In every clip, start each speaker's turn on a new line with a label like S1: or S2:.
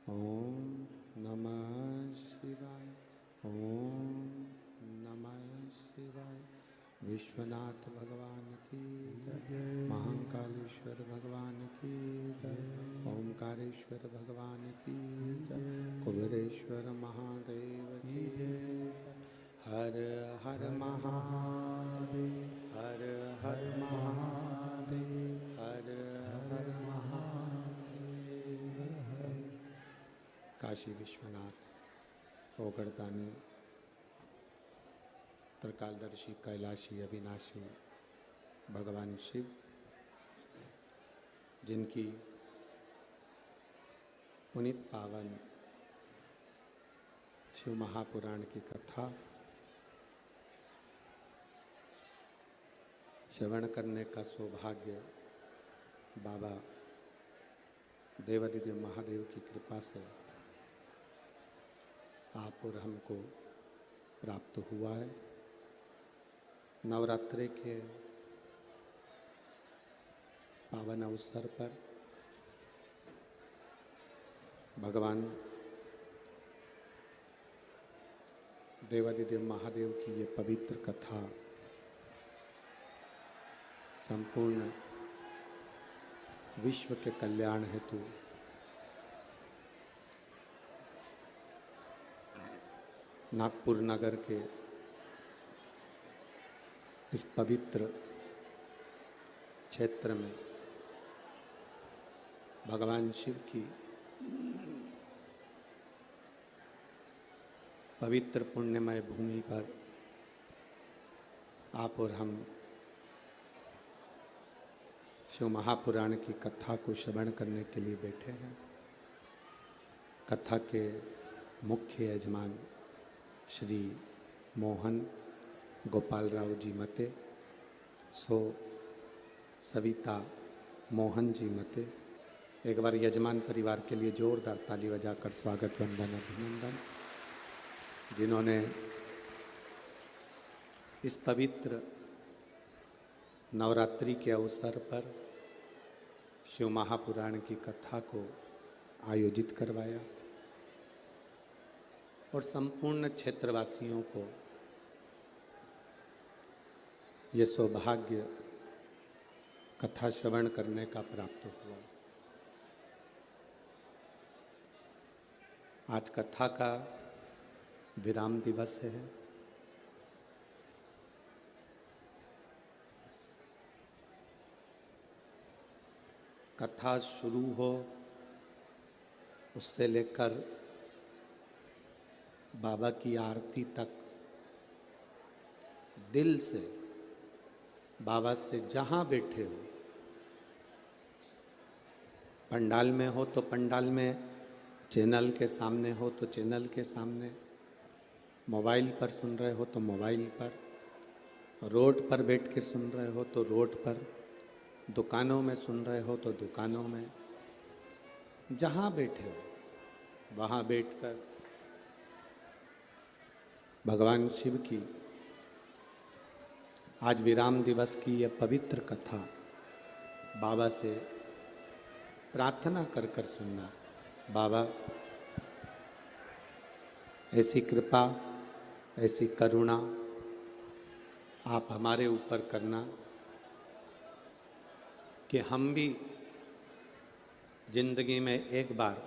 S1: ओम नमः शिवाय। ओम नमः शिवाय। विश्वनाथ भगवान की जय। महाकालेश्वर भगवान की जय। ओमकारेश्वर भगवान की जय। कुबेरेश्वर महादेव की जय। हर हर महादेव। हर हर महादेव। हर हर महादेव। काशी विश्वनाथ ओगरदानी त्रिकालदर्शी कैलाशी अविनाशी भगवान शिव, जिनकी पुनीत पावन शिव महापुराण की कथा श्रवण करने का सौभाग्य बाबा देवादिदेव महादेव की कृपा से आप और हमको प्राप्त हुआ है। नवरात्रि के पावन अवसर पर भगवान देवादिदेव महादेव की ये पवित्र कथा संपूर्ण विश्व के कल्याण हेतु नागपुर नगर के इस पवित्र क्षेत्र में भगवान शिव की पवित्र पुण्यमय भूमि पर आप और हम शिव महापुराण की कथा को श्रवण करने के लिए बैठे हैं। कथा के मुख्य यजमान श्री मोहन गोपाल राव जी मते, सो सविता मोहन जी मते। एक बार यजमान परिवार के लिए जोरदार ताली बजाकर स्वागत वंदन अभिनंदन, जिन्होंने इस पवित्र नवरात्रि के अवसर पर शिव महापुराण की कथा को आयोजित करवाया और संपूर्ण क्षेत्रवासियों को ये सौभाग्य कथा श्रवण करने का प्राप्त हुआ। आज कथा का विराम दिवस है। कथा शुरू हो उससे लेकर बाबा की आरती तक दिल से बाबा से जहाँ बैठे हो, पंडाल में हो तो पंडाल में, चैनल के सामने हो तो चैनल के सामने, मोबाइल पर सुन रहे हो तो मोबाइल पर, रोड पर बैठ के सुन रहे हो तो रोड पर, दुकानों में सुन रहे हो तो दुकानों में, जहाँ बैठे हो वहाँ बैठकर भगवान शिव की आज विराम दिवस की यह पवित्र कथा बाबा से प्रार्थना कर कर सुनना। बाबा ऐसी कृपा, ऐसी करुणा आप हमारे ऊपर करना कि हम भी जिंदगी में एक बार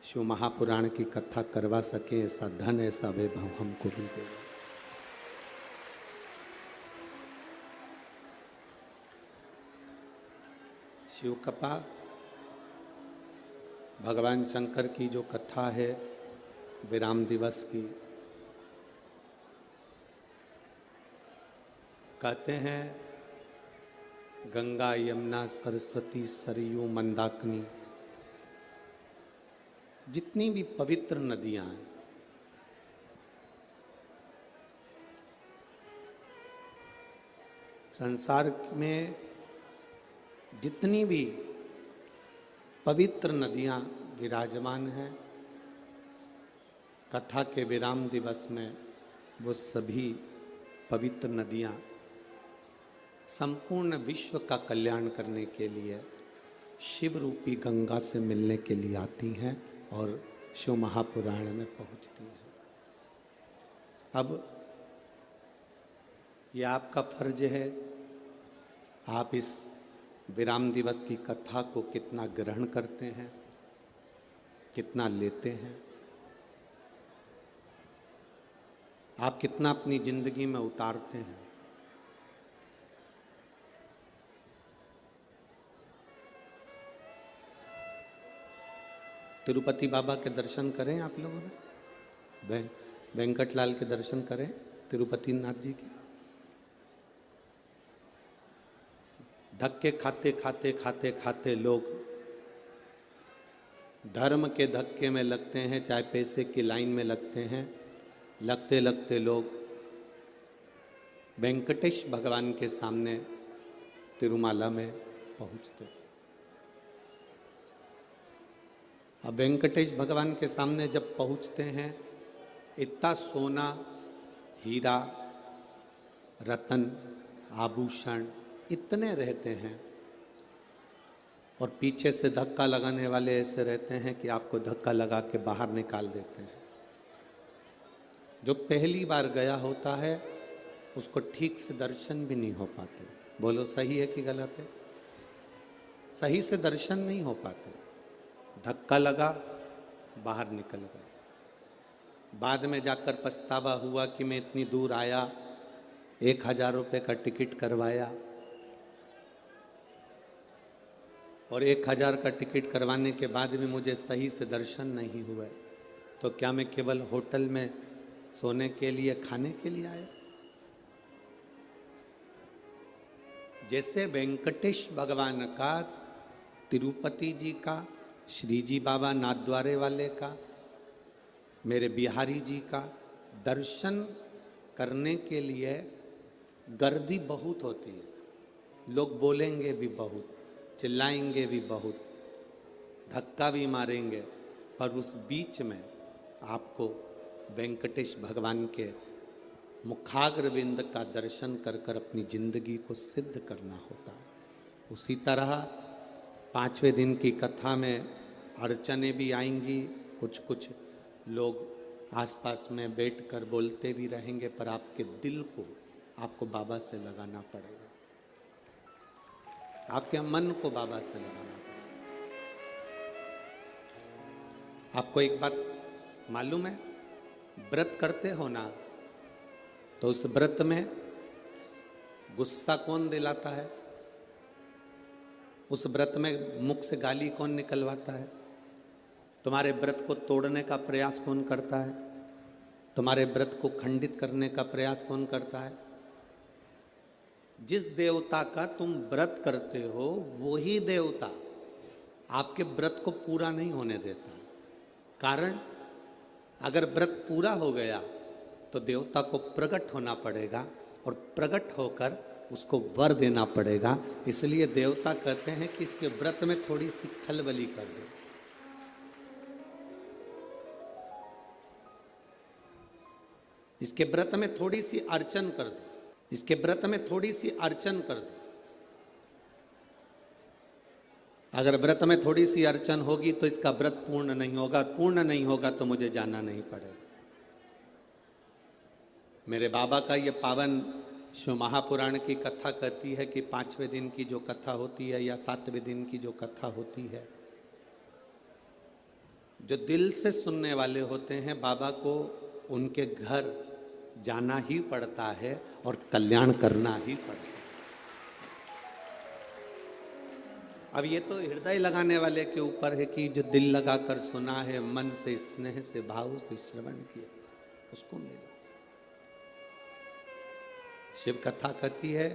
S1: शिव महापुराण की कथा करवा सकें। ऐसा धन, ऐसा वैभव हमको भी दे। शिव कथा भगवान शंकर की जो कथा है विराम दिवस की, कहते हैं गंगा यमुना सरस्वती सरयू मंदाकिनी, जितनी भी पवित्र नदियां हैं संसार में, जितनी भी पवित्र नदियां विराजमान हैं, कथा के विराम दिवस में वो सभी पवित्र नदियां संपूर्ण विश्व का कल्याण करने के लिए शिव रूपी गंगा से मिलने के लिए आती हैं और शिव महापुराण में पहुंचती है। अब ये आपका फर्ज है, आप इस विराम दिवस की कथा को कितना ग्रहण करते हैं, कितना लेते हैं, आप कितना अपनी जिंदगी में उतारते हैं। तिरुपति बाबा के दर्शन करें आप लोगों ने, वेंकटलाल के दर्शन करें तिरुपति नाथ जी के। धक्के खाते खाते खाते खाते लोग धर्म के धक्के में लगते हैं, चाहे पैसे की लाइन में लगते हैं, लगते लगते लोग वेंकटेश भगवान के सामने तिरुमाला में पहुंचते हैं। अब वेंकटेश भगवान के सामने जब पहुंचते हैं, इतना सोना, हीरा, रतन, आभूषण इतने रहते हैं, और पीछे से धक्का लगाने वाले ऐसे रहते हैं कि आपको धक्का लगा के बाहर निकाल देते हैं। जो पहली बार गया होता है उसको ठीक से दर्शन भी नहीं हो पाते। बोलो सही है कि गलत है? सही से दर्शन नहीं हो पाते। धक्का लगा, बाहर निकल गए। बाद में जाकर पछतावा हुआ कि मैं इतनी दूर आया, 1000 रुपये का टिकट करवाया, और 1000 का टिकट करवाने के बाद भी मुझे सही से दर्शन नहीं हुए, तो क्या मैं केवल होटल में सोने के लिए, खाने के लिए आया? जैसे वेंकटेश भगवान का, तिरुपति जी का, श्री जी बाबा नाथद्वारे वाले का, मेरे बिहारी जी का दर्शन करने के लिए गर्दी बहुत होती है। लोग बोलेंगे भी बहुत, चिल्लाएंगे भी बहुत, धक्का भी मारेंगे, पर उस बीच में आपको वेंकटेश भगवान के मुखाग्रविंद का दर्शन कर कर अपनी जिंदगी को सिद्ध करना होता है। उसी तरह 5वें दिन की कथा में अड़चने भी आएंगी, कुछ कुछ लोग आसपास में बैठकर बोलते भी रहेंगे, पर आपके दिल को आपको बाबा से लगाना पड़ेगा, आपके मन को बाबा से लगाना पड़ेगा। आपको एक बात मालूम है, व्रत करते हो ना, तो उस व्रत में गुस्सा कौन दिलाता है? उस व्रत में मुख से गाली कौन निकलवाता है? तुम्हारे व्रत को तोड़ने का प्रयास कौन करता है? तुम्हारे व्रत को खंडित करने का प्रयास कौन करता है? जिस देवता का तुम व्रत करते हो, वही देवता आपके व्रत को पूरा नहीं होने देता। कारण, अगर व्रत पूरा हो गया तो देवता को प्रकट होना पड़ेगा, और प्रकट होकर उसको वर देना पड़ेगा। इसलिए देवता कहते हैं कि इसके व्रत में थोड़ी सी खलबली कर दो। इसके व्रत में थोड़ी सी अर्चन कर दो, इसके व्रत में थोड़ी सी अर्चन कर दो। अगर व्रत में थोड़ी सी अर्चन होगी तो इसका व्रत पूर्ण नहीं होगा, पूर्ण नहीं होगा तो मुझे जाना नहीं पड़ेगा। मेरे बाबा का ये पावन शिव महापुराण की कथा कहती है कि 5वें दिन की जो कथा होती है या 7वें दिन की जो कथा होती है, जो दिल से सुनने वाले होते हैं, बाबा को उनके घर जाना ही पड़ता है और कल्याण करना ही पड़ता है। अब ये तो हृदय लगाने वाले के ऊपर है कि जो दिल लगाकर सुना है, मन से, स्नेह से, भाव से श्रवण किया, उसको मिला। शिव कथा कहती है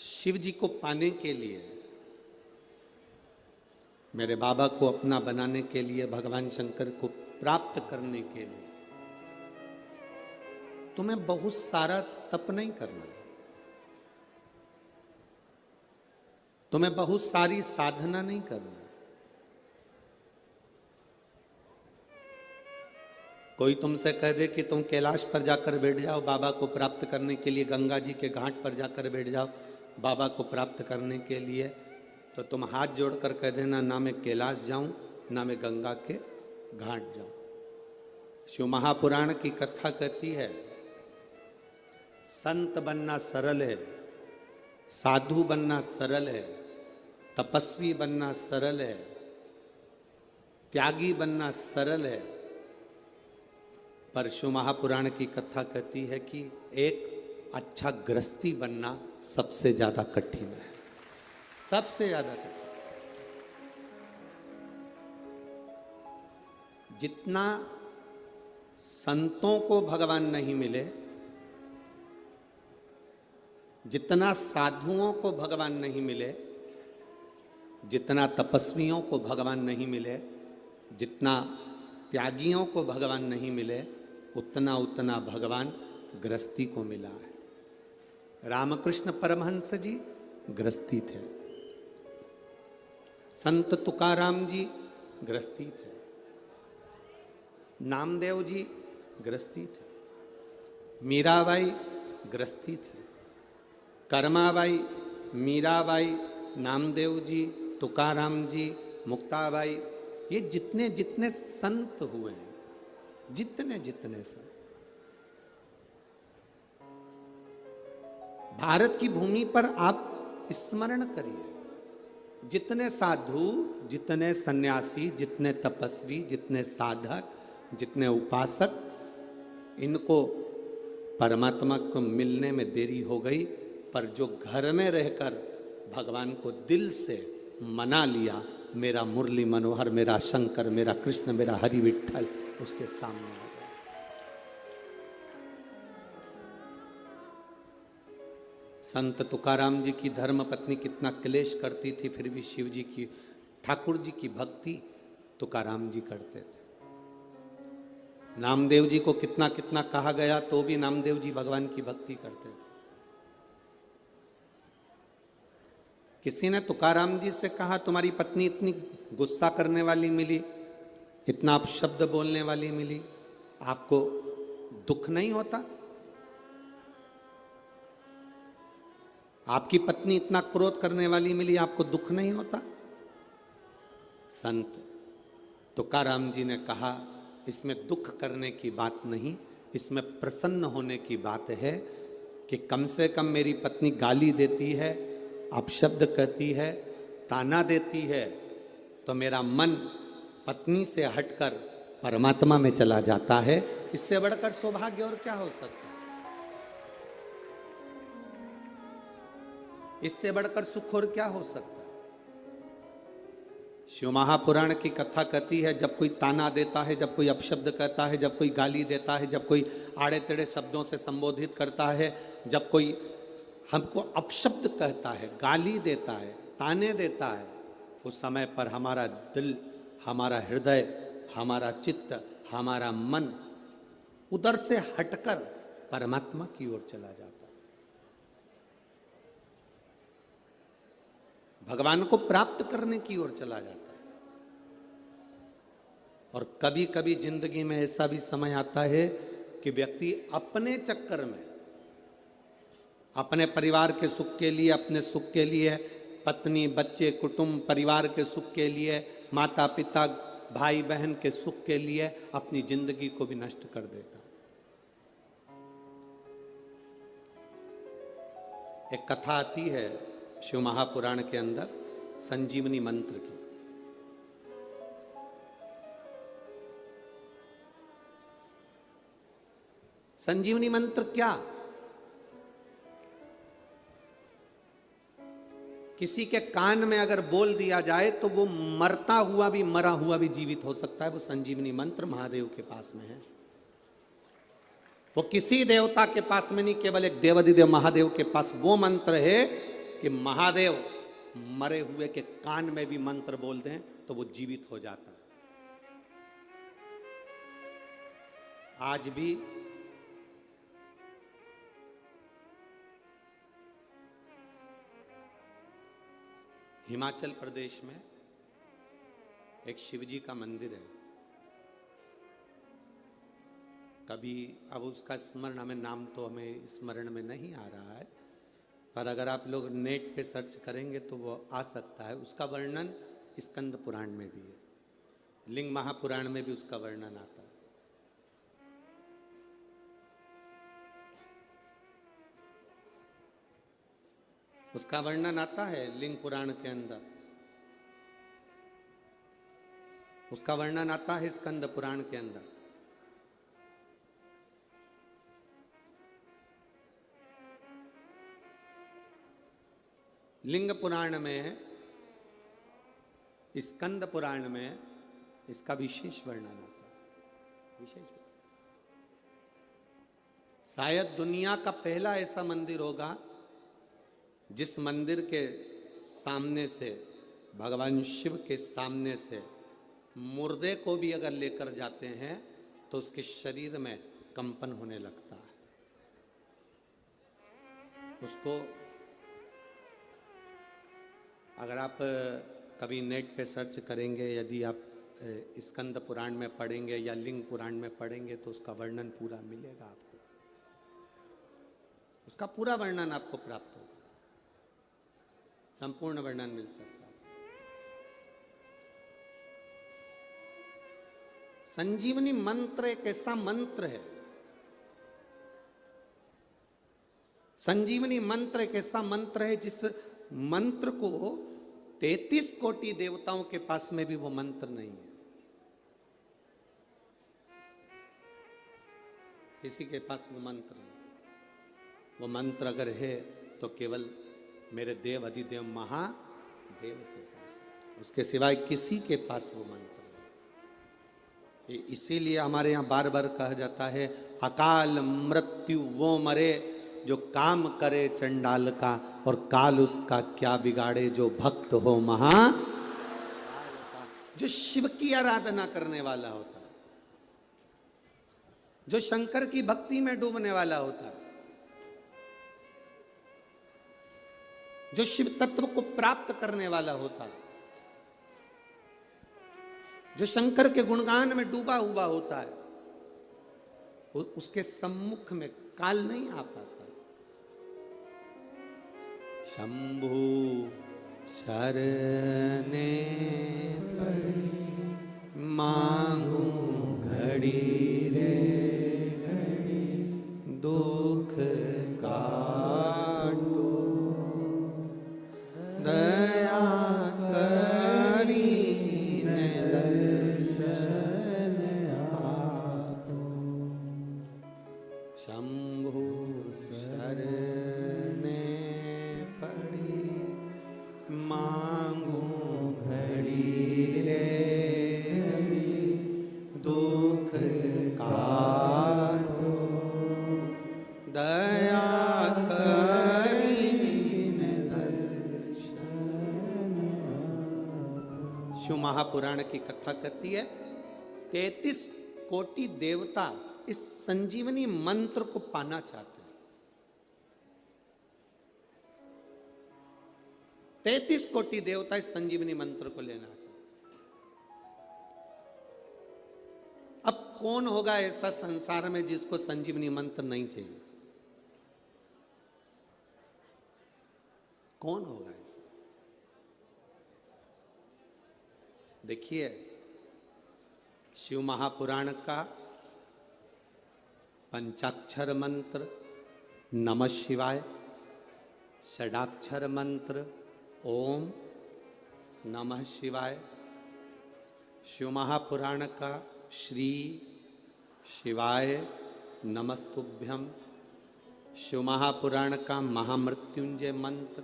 S1: शिव जी को पाने के लिए, मेरे बाबा को अपना बनाने के लिए, भगवान शंकर को प्राप्त करने के लिए तुम्हें बहुत सारा तप नहीं करना, तुम्हें बहुत सारी साधना नहीं करना। कोई तुमसे कह दे कि तुम कैलाश पर जाकर बैठ जाओ, बाबा को प्राप्त करने के लिए गंगा जी के घाट पर जाकर बैठ जाओ, बाबा को प्राप्त करने के लिए, तो तुम हाथ जोड़कर कह देना, ना मैं कैलाश जाऊं, ना मैं गंगा के घाट जाऊं। शिव महापुराण की कथा कहती है, संत बनना सरल है, साधु बनना सरल है, तपस्वी बनना सरल है, त्यागी बनना सरल है, पर शिव महापुराण की कथा कहती है कि एक अच्छा गृहस्थी बनना सबसे ज्यादा कठिन है, सबसे ज्यादा कठिन। जितना संतों को भगवान नहीं मिले, जितना साधुओं को भगवान नहीं मिले, जितना तपस्वियों को भगवान नहीं मिले, जितना त्यागियों को भगवान नहीं मिले, उतना उतना भगवान गृहस्थी को मिला है। रामकृष्ण परमहंस जी गृहस्थी थे, संत तुकाराम जी गृहस्थी थे, नामदेव जी गृहस्थी थे, मीराबाई गृहस्थी थे, कर्माबाई, मीराबाई, नामदेव जी, तुकाराम जी, मुक्ताबाई, ये जितने जितने संत हुए हैं, जितने जितने संत, भारत की भूमि पर आप स्मरण करिए, जितने साधु, जितने सन्यासी, जितने तपस्वी, जितने साधक, जितने उपासक, इनको परमात्मा को मिलने में देरी हो गई, पर जो घर में रहकर भगवान को दिल से मना लिया, मेरा मुरली मनोहर, मेरा शंकर, मेरा कृष्ण, मेरा हरि विठ्ठल, उसके सामने आ गया। संत तुकाराम जी की धर्म पत्नी कितना क्लेश करती थी, फिर भी शिव जी की, ठाकुर जी की भक्ति तुकाराम जी करते थे। नामदेव जी को कितना कितना कहा गया, तो भी नामदेव जी भगवान की भक्ति करते थे। किसी ने तुकाराम जी से कहा, तुम्हारी पत्नी इतनी गुस्सा करने वाली मिली, इतना अपशब्द बोलने वाली मिली, आपको दुख नहीं होता? आपकी पत्नी इतना क्रोध करने वाली मिली, आपको दुख नहीं होता? संत तुकाराम जी ने कहा, इसमें दुख करने की बात नहीं, इसमें प्रसन्न होने की बात है कि कम से कम मेरी पत्नी गाली देती है, अपशब्द कहती है, ताना देती है, तो मेरा मन पत्नी से हटकर परमात्मा में चला जाता है। इससे बढ़कर सौभाग्य और क्या हो सकता है? इससे बढ़कर सुख और क्या हो सकता है? शिव महापुराण की कथा कहती है, जब कोई ताना देता है, जब कोई अपशब्द कहता है, जब कोई गाली देता है, जब कोई आड़े तेड़े शब्दों से संबोधित करता है, जब कोई हमको अपशब्द कहता है, गाली देता है, ताने देता है, उस समय पर हमारा दिल, हमारा हृदय, हमारा चित्त, हमारा मन उधर से हटकर परमात्मा की ओर चला जाता है, भगवान को प्राप्त करने की ओर चला जाता है। और कभी कभी जिंदगी में ऐसा भी समय आता है कि व्यक्ति अपने चक्कर में, अपने परिवार के सुख के लिए, अपने सुख के लिए, पत्नी, बच्चे, कुटुंब, परिवार के सुख के लिए, माता पिता, भाई बहन के सुख के लिए अपनी जिंदगी को भी नष्ट कर देता। एक कथा आती है शिव महापुराण के अंदर, संजीवनी मंत्र की। संजीवनी मंत्र क्या? किसी के कान में अगर बोल दिया जाए तो वो मरता हुआ भी, मरा हुआ भी जीवित हो सकता है। वो संजीवनी मंत्र महादेव के पास में है। वो किसी देवता के पास में नहीं, केवल एक देवाधिदेव महादेव के पास वो मंत्र है कि महादेव मरे हुए के कान में भी मंत्र बोल दें तो वो जीवित हो जाता है। आज भी हिमाचल प्रदेश में एक शिवजी का मंदिर है। कभी, अब उसका स्मरण हमें, नाम तो हमें स्मरण में नहीं आ रहा है, पर अगर आप लोग नेट पे सर्च करेंगे तो वो आ सकता है। उसका वर्णन स्कंद पुराण में भी है, लिंग महापुराण में भी उसका वर्णन आता है। उसका वर्णन आता है लिंग पुराण के अंदर, उसका वर्णन आता है स्कंद पुराण के अंदर। लिंग पुराण में, स्कंद पुराण में इसका विशेष वर्णन आता है, विशेष। शायद दुनिया का पहला ऐसा मंदिर होगा जिस मंदिर के सामने से, भगवान शिव के सामने से मुर्दे को भी अगर लेकर जाते हैं तो उसके शरीर में कंपन होने लगता है। उसको अगर आप कभी नेट पे सर्च करेंगे, यदि आप स्कंद पुराण में पढ़ेंगे या लिंग पुराण में पढ़ेंगे तो उसका वर्णन पूरा मिलेगा आपको, उसका पूरा वर्णन आपको प्राप्त होगा, संपूर्ण वर्णन मिल सकता है। संजीवनी मंत्र एक ऐसा मंत्र है, संजीवनी मंत्र एक ऐसा मंत्र है जिस मंत्र को 33 कोटि देवताओं के पास में भी वो मंत्र नहीं है, किसी के पास वो मंत्र नहीं। वो मंत्र अगर है तो केवल मेरे देव अधिदेव महादेव के पास, उसके सिवाय किसी के पास वो मंत्र नहीं। इसीलिए हमारे यहाँ बार बार कहा जाता है, अकाल मृत्यु वो मरे जो काम करे चंडाल का, और काल उसका क्या बिगाड़े जो भक्त हो महा। जो शिव की आराधना करने वाला होता है, जो शंकर की भक्ति में डूबने वाला होता है, जो शिव तत्व को प्राप्त करने वाला होता है, जो शंकर के गुणगान में डूबा हुआ होता है, उसके सम्मुख में काल नहीं आ पाता। शंभु शरणे पड़ी मांगू घड़ी रे घड़ी, दुख काटो दया करी ने दर्शन आपो। शंभु शरणे पड़ी मांगू घड़ी रे घड़ी, दुख काटो दया करी ने दर्शन। शिव महापुराण की कथा कहती है 33 कोटि देवता इस संजीवनी मंत्र को पाना चाहते हैं। 33 कोटि देवता इस संजीवनी मंत्र को लेना चाहते हैं। अब कौन होगा ऐसा संसार में जिसको संजीवनी मंत्र नहीं चाहिए? कौन होगा ऐसा? देखिए, शिव महापुराण का पंचाक्षर मंत्र नमः शिवाय, षडाक्षर मंत्र ओम नमः शिवाय, शिव महापुराण का श्री शिवाय नमस्तुभ्यम, शिव महापुराण का महामृत्युंजय मंत्र,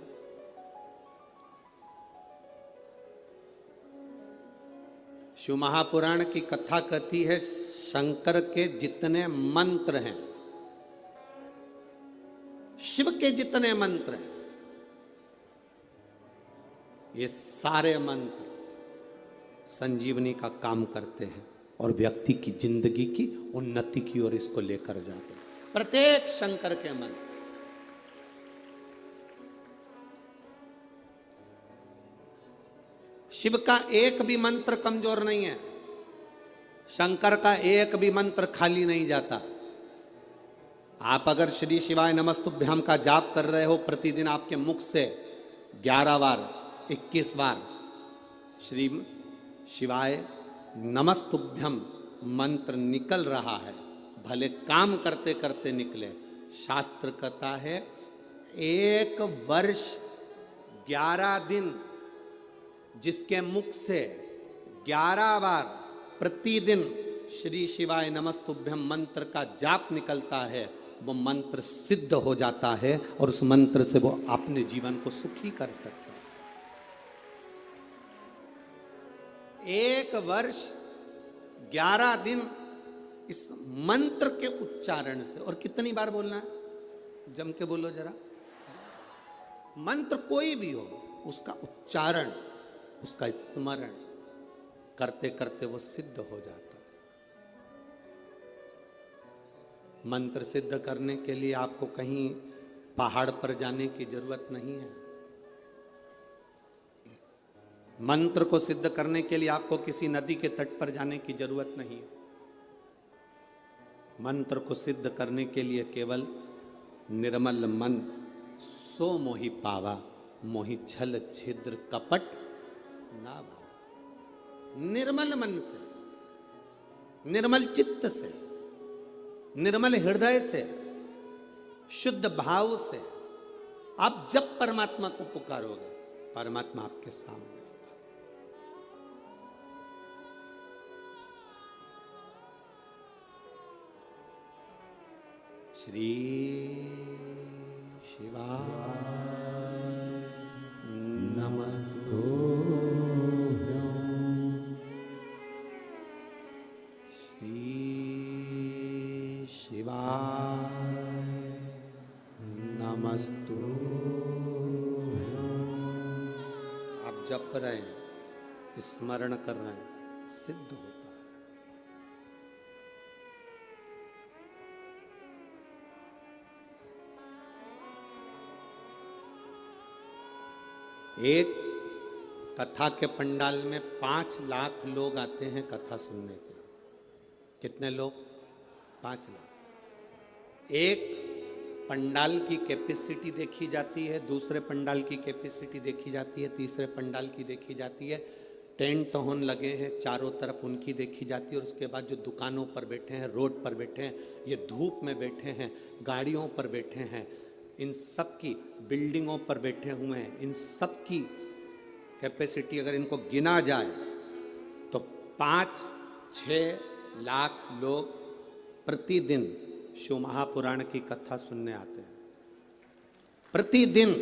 S1: शिव महापुराण की कथा कहती है शंकर के जितने मंत्र हैं, शिव के जितने मंत्र हैं, ये सारे मंत्र संजीवनी का काम करते हैं और व्यक्ति की जिंदगी की उन्नति की ओर इसको लेकर जाते हैं। प्रत्येक शंकर के मंत्र, शिव का एक भी मंत्र कमजोर नहीं है, शंकर का एक भी मंत्र खाली नहीं जाता। आप अगर श्री शिवाय नमस्तुभ्याम का जाप कर रहे हो, प्रतिदिन आपके मुख से 11 बार 21 बार श्री शिवाय नमस्तुभ्यम मंत्र निकल रहा है, भले काम करते करते निकले। शास्त्र कहता है 1 वर्ष 11 दिन जिसके मुख से 11 बार प्रतिदिन श्री शिवाय नमस्तुभ्यम मंत्र का जाप निकलता है, वो मंत्र सिद्ध हो जाता है और उस मंत्र से वो अपने जीवन को सुखी कर सकते हैं। 1 वर्ष 11 दिन इस मंत्र के उच्चारण से। और कितनी बार बोलना है? जम के बोलो जरा। मंत्र कोई भी हो, उसका उच्चारण, उसका स्मरण करते करते वो सिद्ध हो जाता है। मंत्र सिद्ध करने के लिए आपको कहीं पहाड़ पर जाने की जरूरत नहीं है। मंत्र को सिद्ध करने के लिए आपको किसी नदी के तट पर जाने की जरूरत नहीं है। मंत्र को सिद्ध करने के लिए केवल निर्मल मन सो मोहि पावा, मोहि छल छिद्र कपट ना भावा। निर्मल मन से, निर्मल चित्त से, निर्मल हृदय से, शुद्ध भाव से आप जब परमात्मा को पुकारोगे, परमात्मा आपके सामने। श्री शिवाय नमस्तुभ्यं, श्री शिवाय नमस्तुभ्यं। आप जप रहे हैं, स्मरण कर रहे हैं, सिद्ध होता है। एक कथा के पंडाल में 5 लाख लोग आते हैं कथा सुनने के। कितने लोग? 5 लाख। एक पंडाल की कैपेसिटी देखी जाती है, दूसरे पंडाल की कैपेसिटी देखी जाती है, तीसरे पंडाल की देखी जाती है। टेंट होन लगे हैं चारों तरफ, उनकी देखी जाती है। और उसके बाद जो दुकानों पर बैठे हैं, रोड पर बैठे हैं, ये धूप में बैठे हैं, गाड़ियों पर बैठे हैं, इन सब की, बिल्डिंगों पर बैठे हुए हैं, इन सब की कैपेसिटी अगर इनको गिना जाए तो 5-6 लाख लोग प्रतिदिन शिव महापुराण की कथा सुनने आते हैं। प्रतिदिन।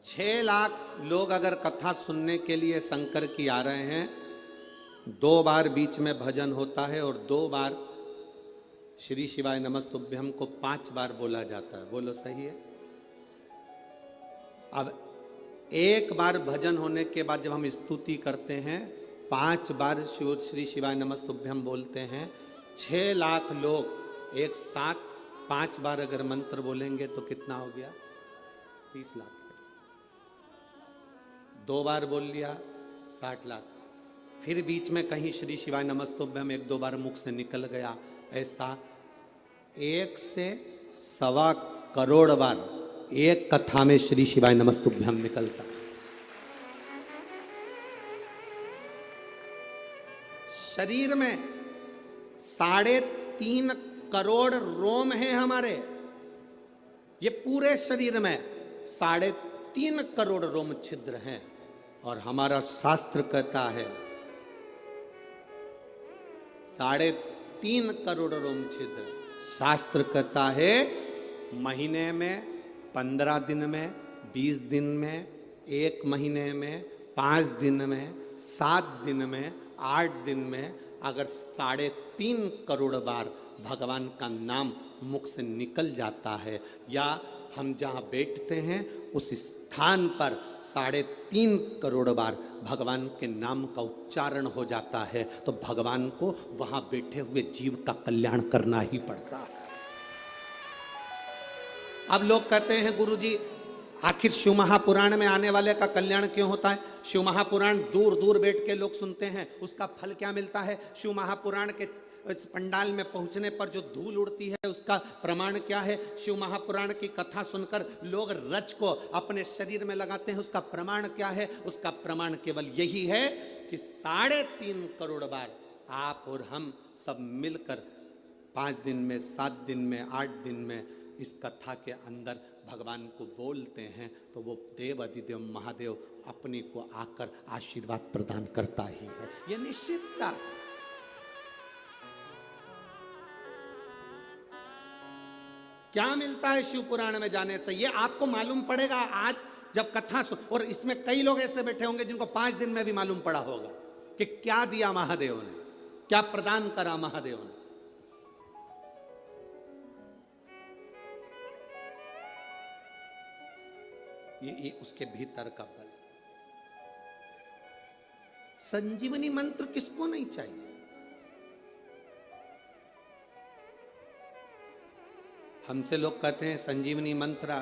S1: छह लाख लोग अगर कथा सुनने के लिए शंकर की आ रहे हैं, 2 बार बीच में भजन होता है और 2 बार श्री शिवाय नमस्तुभ्यम को 5 बार बोला जाता है। बोलो सही है? अब 1 बार भजन होने के बाद जब हम स्तुति करते हैं, 5 बार श्री शिवाय नमस्तुभ्यम बोलते हैं, 6 लाख लोग एक साथ 5 बार अगर मंत्र बोलेंगे तो कितना हो गया? 30 लाख। 2 बार बोल लिया 60 लाख। फिर बीच में कहीं श्री शिवाय नमस्तुभ्यम 1-2 बार मुख से निकल गया। ऐसा 1 से 1.25 करोड़ बार एक कथा में श्री शिवाय नमस्तुभ्यम निकलता। शरीर में 3.5 करोड़ रोम हैं हमारे। ये पूरे शरीर में 3.5 करोड़ रोम छिद्र हैं। और हमारा शास्त्र कहता है 3.5 करोड़ रोम छिद्र। शास्त्र कहता है महीने में, 15 दिन में, 20 दिन में, 1 महीने में, 5 दिन में, 7 दिन में, 8 दिन में अगर 3.5 करोड़ बार भगवान का नाम मुख से निकल जाता है, या हम जहाँ बैठते हैं उस स्थान पर 3.5 करोड़ बार भगवान के नाम का उच्चारण हो जाता है, तो भगवान को वहां बैठे हुए जीव का कल्याण करना ही पड़ता है। अब लोग कहते हैं गुरुजी आखिर शिव महापुराण में आने वाले का कल्याण क्यों होता है? शिव महापुराण दूर दूर बैठ के लोग सुनते हैं, उसका फल क्या मिलता है? शिव महापुराण के इस पंडाल में पहुंचने पर जो धूल उड़ती है उसका प्रमाण क्या है? शिव महापुराण की कथा सुनकर लोग रज को अपने शरीर में लगाते हैं, उसका प्रमाण क्या है? उसका प्रमाण केवल यही है कि 3.5 करोड़ बार आप और हम सब मिलकर 5 दिन में, 7 दिन में, 8 दिन में इस कथा के अंदर भगवान को बोलते हैं, तो वो देव अधिदेव महादेव अपने को आकर आशीर्वाद प्रदान करता ही है, ये निश्चितता। क्या मिलता है शिव पुराण में जाने से? ये आपको मालूम पड़ेगा आज जब कथा सुन। और इसमें कई लोग ऐसे बैठे होंगे जिनको 5 दिन में भी मालूम पड़ा होगा कि क्या दिया महादेव ने, क्या प्रदान करा महादेव ने। ये उसके भीतर का बल। संजीवनी मंत्र किसको नहीं चाहिए? हमसे लोग कहते हैं संजीवनी मंत्र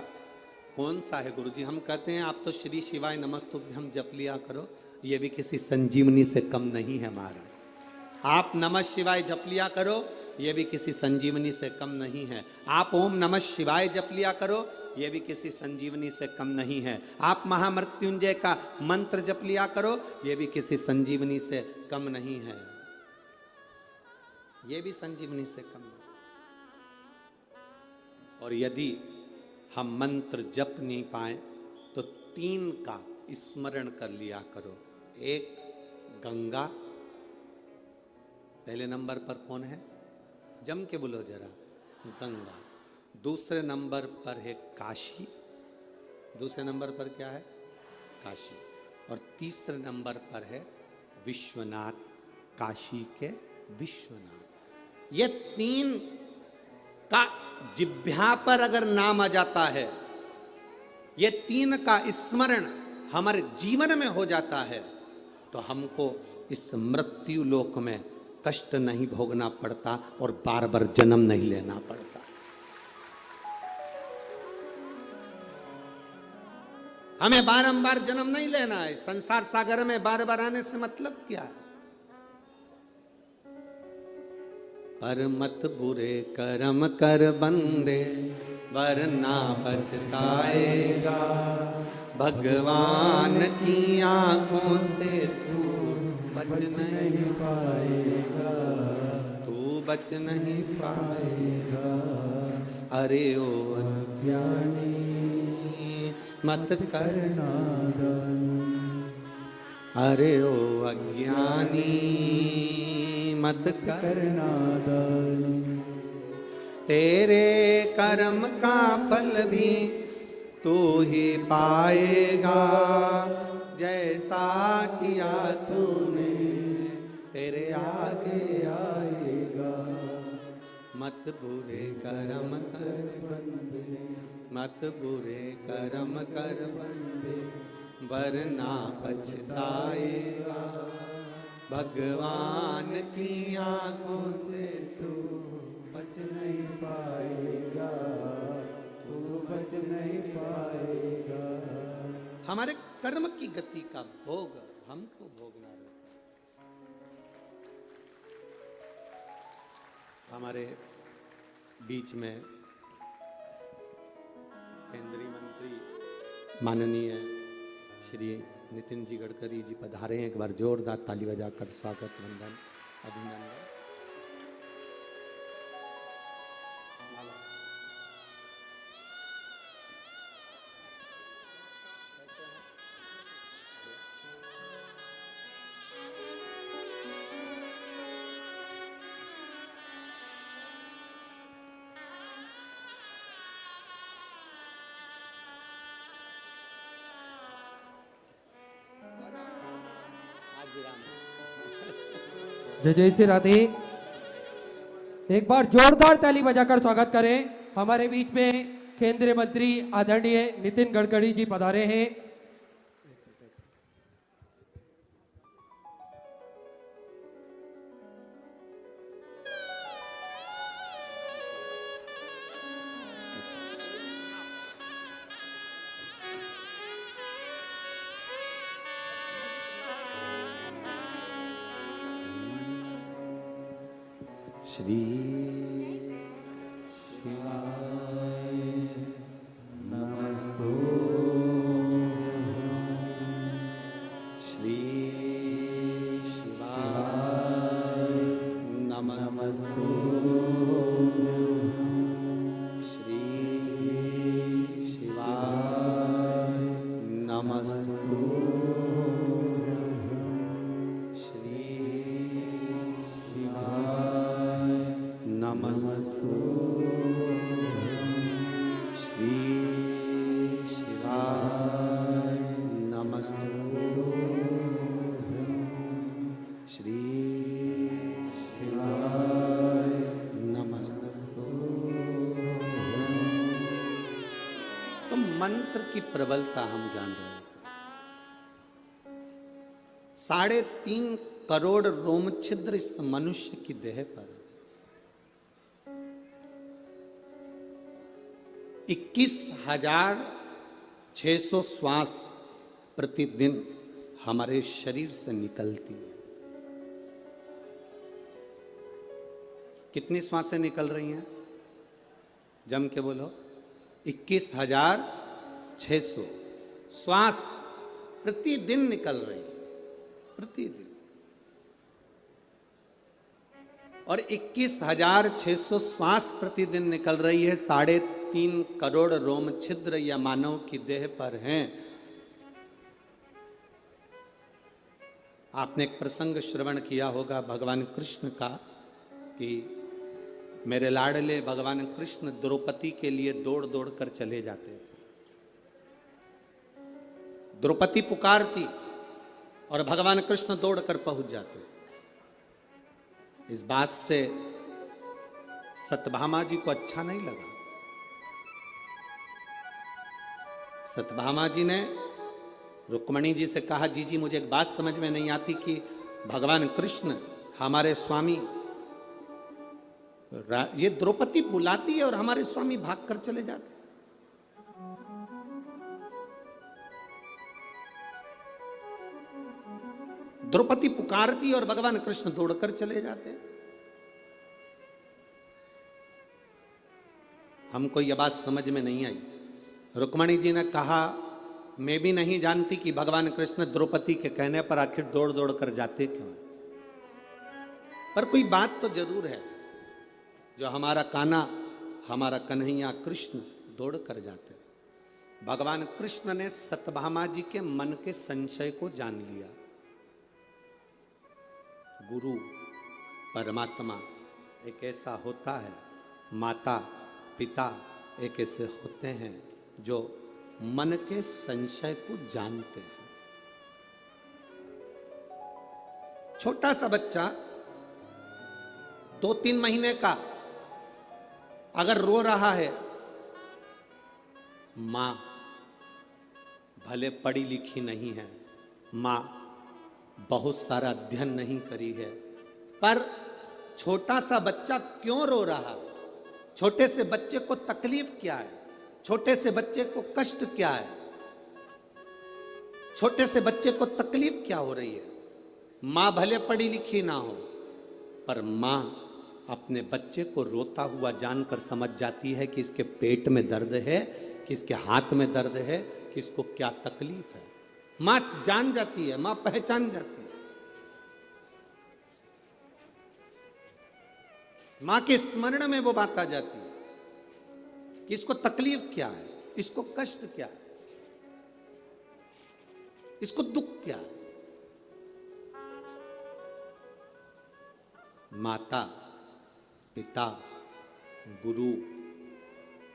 S1: कौन सा है गुरुजी? हम कहते हैं आप तो श्री शिवाय नमस्तुभ्यम जप लिया करो, ये भी किसी संजीवनी से कम नहीं है महाराज। आप नमः शिवाय जप लिया करो, ये भी किसी संजीवनी से कम नहीं है। आप ओम नमः शिवाय जप लिया करो, ये भी किसी संजीवनी से कम नहीं है। आप महामृत्युंजय का मंत्र जप लिया करो, ये भी किसी संजीवनी से कम नहीं है। ये भी संजीवनी से कम नहीं। और यदि हम मंत्र जप नहीं पाए तो 3 का स्मरण कर लिया करो। एक गंगा, पहले नंबर पर कौन है? जम के बोलो जरा, गंगा। दूसरे नंबर पर है काशी। दूसरे नंबर पर क्या है? काशी। और तीसरे नंबर पर है विश्वनाथ, काशी के विश्वनाथ। ये 3 का जिह्वा पर अगर नाम आ जाता है, ये 3 का स्मरण हमारे जीवन में हो जाता है, तो हमको इस मृत्यु लोक में कष्ट नहीं भोगना पड़ता और बार बार जन्म नहीं लेना पड़ता। हमें बारंबार जन्म नहीं लेना है। संसार सागर में बार बार आने से मतलब क्या है? पर मत बुरे कर्म कर बंदे, वरना पछताएगा। भगवान की आंखों से तू बच नहीं पाएगा, तू बच नहीं पाएगा। अरे ओ अज्ञानी मत कर नादान, अरे ओ अज्ञानी मत कर नादान। तेरे कर्म का फल भी तू ही पाएगा, जैसा किया तूने तेरे आगे आएगा। मत बुरे कर्म कर बंदे, मत बुरे कर्म कर बंदे, वरना पछताएगा। भगवान की आंखों से तू बच नहीं पाएगा, तू बच नहीं पाएगा। हमारे कर्म की गति का भोग हमको भोगना रहता। हमारे बीच में केंद्रीय मंत्री माननीय श्री नितिन जी गडकरी जी पधारे हैं। एक बार जोरदार ताली बजाकर स्वागत, वंदन, अभिनंदन।
S2: जय जय श्री राधे। एक बार जोरदार ताली बजाकर स्वागत करें। हमारे बीच में केंद्रीय मंत्री आदरणीय नितिन गडकरी जी पधारे हैं।
S1: श्री शिवाय नमस्तु श्री शिवाय नमस्तु श्री शिवाय नमस्तु श्री शिवाय नमस्तु श्री शिवाय नमस्तु श्री शिवाय नमस्तु। तो मंत्र की प्रबलता हम जान रहे हैं। 3.5 करोड़ रोम छिद्र इस मनुष्य की देह पर, 21,600 श्वास प्रतिदिन हमारे शरीर से निकलती है। कितनी श्वासें निकल रही हैं? जम के बोलो। 21,600 श्वास प्रतिदिन निकल रही है, प्रतिदिन। और 21,600 श्वास प्रतिदिन निकल रही है, 3.5 करोड़ रोम छिद्र या मानव की देह पर हैं। आपने एक प्रसंग श्रवण किया होगा भगवान कृष्ण का कि मेरे लाडले भगवान कृष्ण द्रौपदी के लिए दौड़ दौड़ कर चले जाते थे। द्रौपदी पुकारती और भगवान कृष्ण दौड़ कर पहुंच जाते। इस बात से सत्यभामा जी को अच्छा नहीं लगा। सत्यभामा जी ने रुक्मणी जी से कहा, जी जी मुझे एक बात समझ में नहीं आती कि भगवान कृष्ण हमारे स्वामी, ये द्रौपदी बुलाती है और हमारे स्वामी भाग कर चले जाते। द्रौपदी पुकारती और भगवान कृष्ण दौड़कर चले जाते। हमको यह बात समझ में नहीं आई। रुक्मणी जी ने कहा, मैं भी नहीं जानती कि भगवान कृष्ण द्रौपदी के कहने पर आखिर दौड़ दौड़ कर जाते क्यों, पर कोई बात तो जरूर है, जो हमारा कान्हा, हमारा कन्हैया कृष्ण दौड़ कर जाते। भगवान कृष्ण ने सत्यभामा जी के मन के संशय को जान लिया। गुरु परमात्मा एक ऐसा होता है, माता पिता एक ऐसे होते हैं जो मन के संशय को जानते हैं। छोटा सा बच्चा 2-3 महीने का अगर रो रहा है, मां भले पढ़ी लिखी नहीं है, मां बहुत सारा अध्ययन नहीं करी है, पर छोटा सा बच्चा क्यों रो रहा है? छोटे से बच्चे को तकलीफ क्या है? छोटे से बच्चे को कष्ट क्या है? छोटे से बच्चे को तकलीफ क्या हो रही है? मां भले पढ़ी लिखी ना हो, पर मां अपने बच्चे को रोता हुआ जानकर समझ जाती है कि इसके पेट में दर्द है, कि इसके हाथ में दर्द है, कि इसको क्या तकलीफ है। मां जान जाती है, मां पहचान जाती है। मां के स्मरण में वो बात आ जाती है कि इसको तकलीफ क्या है, इसको कष्ट क्या है, इसको दुख क्या है। माता पिता गुरु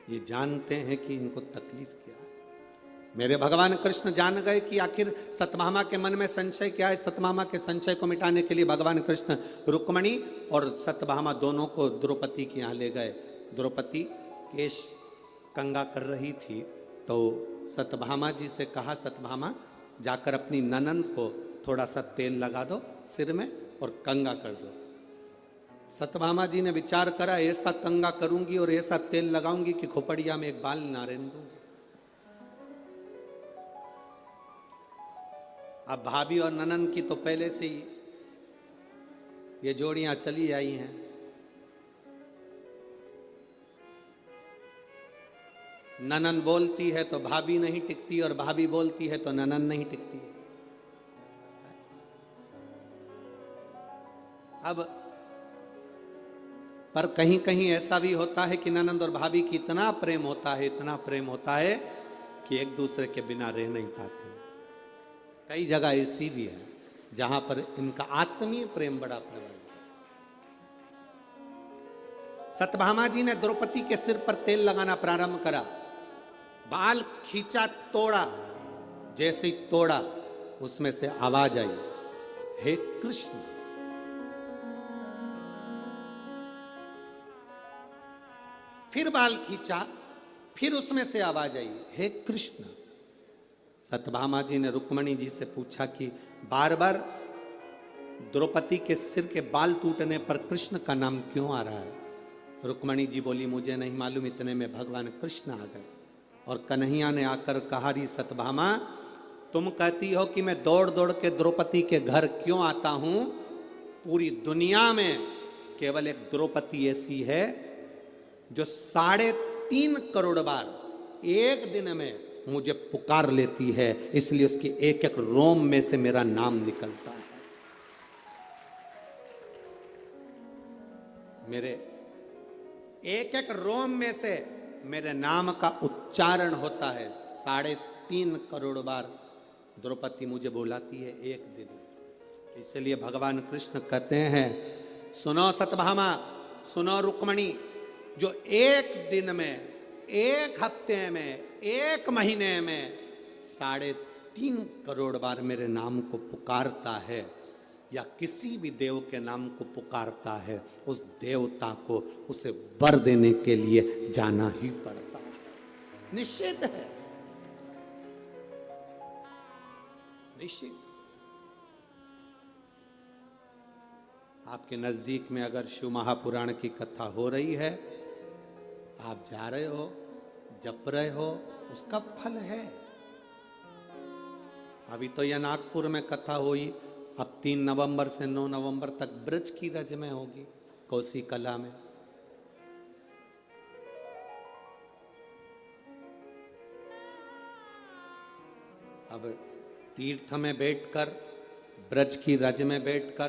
S1: ये जानते हैं कि इनको तकलीफ क्या है। मेरे भगवान कृष्ण जान गए कि आखिर सत्यभामा के मन में संशय क्या है। सत्यभामा के संशय को मिटाने के लिए भगवान कृष्ण रुक्मणी और सत्यभामा दोनों को द्रौपदी के यहाँ ले गए। द्रौपदी केश कंगा कर रही थी तो सत्यभामा जी से कहा, सत्यभामा जाकर अपनी ननंद को थोड़ा सा तेल लगा दो सिर में और कंगा कर दो। सत्यभामा जी ने विचार करा, ऐसा कंगा करूंगी और ऐसा तेल लगाऊंगी कि खोपड़िया में एक बाल ना रहने दूंगी। अब भाभी और ननंद की तो पहले से ही ये जोड़ियां चली आई हैं। ननन बोलती है तो भाभी नहीं टिकती, और भाभी बोलती है तो ननन नहीं टिकती है। अब पर कहीं कहीं ऐसा भी होता है कि ननंद और भाभी की इतना प्रेम होता है, इतना प्रेम होता है कि एक दूसरे के बिना रह नहीं पाते। कई जगह ऐसी भी है जहां पर इनका आत्मीय प्रेम बड़ा प्रबल है। सत्यभामा जी ने द्रौपदी के सिर पर तेल लगाना प्रारंभ करा, बाल खींचा, तोड़ा, जैसे ही तोड़ा उसमें से आवाज आई, हे कृष्ण। फिर बाल खींचा, फिर उसमें से आवाज आई, हे कृष्ण। सत्यभामा जी ने रुक्मणी जी से पूछा कि बार बार द्रौपदी के सिर के बाल टूटने पर कृष्ण का नाम क्यों आ रहा है? रुक्मणी जी बोली, मुझे नहीं मालूम। इतने में भगवान कृष्ण आ गए और कन्हैया ने आकर कहा, री सत्यभामा, तुम कहती हो कि मैं दौड़ दौड़ के द्रौपदी के घर क्यों आता हूं? पूरी दुनिया में केवल एक द्रौपदी ऐसी है जो 3.5 करोड़ बार एक दिन में मुझे पुकार लेती है, इसलिए उसकी एक एक रोम में से मेरा नाम निकलता है। मेरे एक एक रोम में से मेरे नाम का उच्चारण होता है। 3.5 करोड़ बार द्रौपदी मुझे बुलाती है एक दिन में। इसलिए भगवान कृष्ण कहते हैं, सुनो सत्यभामा, सुनो रुक्मणी, जो एक दिन में, एक हफ्ते में, एक महीने में 3.5 करोड़ बार मेरे नाम को पुकारता है या किसी भी देव के नाम को पुकारता है, उस देवता को उसे वर देने के लिए जाना ही पड़ता है। निश्चित है, निश्चित। आपके नजदीक में अगर शिव महापुराण की कथा हो रही है, आप जा रहे हो, जप रहे हो, उसका फल है। अभी तो यह नागपुर में कथा हुई, अब 3 नवंबर से 9 नवंबर तक ब्रज की रज में होगी, कोसी कला में। अब तीर्थ में बैठकर, ब्रज की रज में बैठकर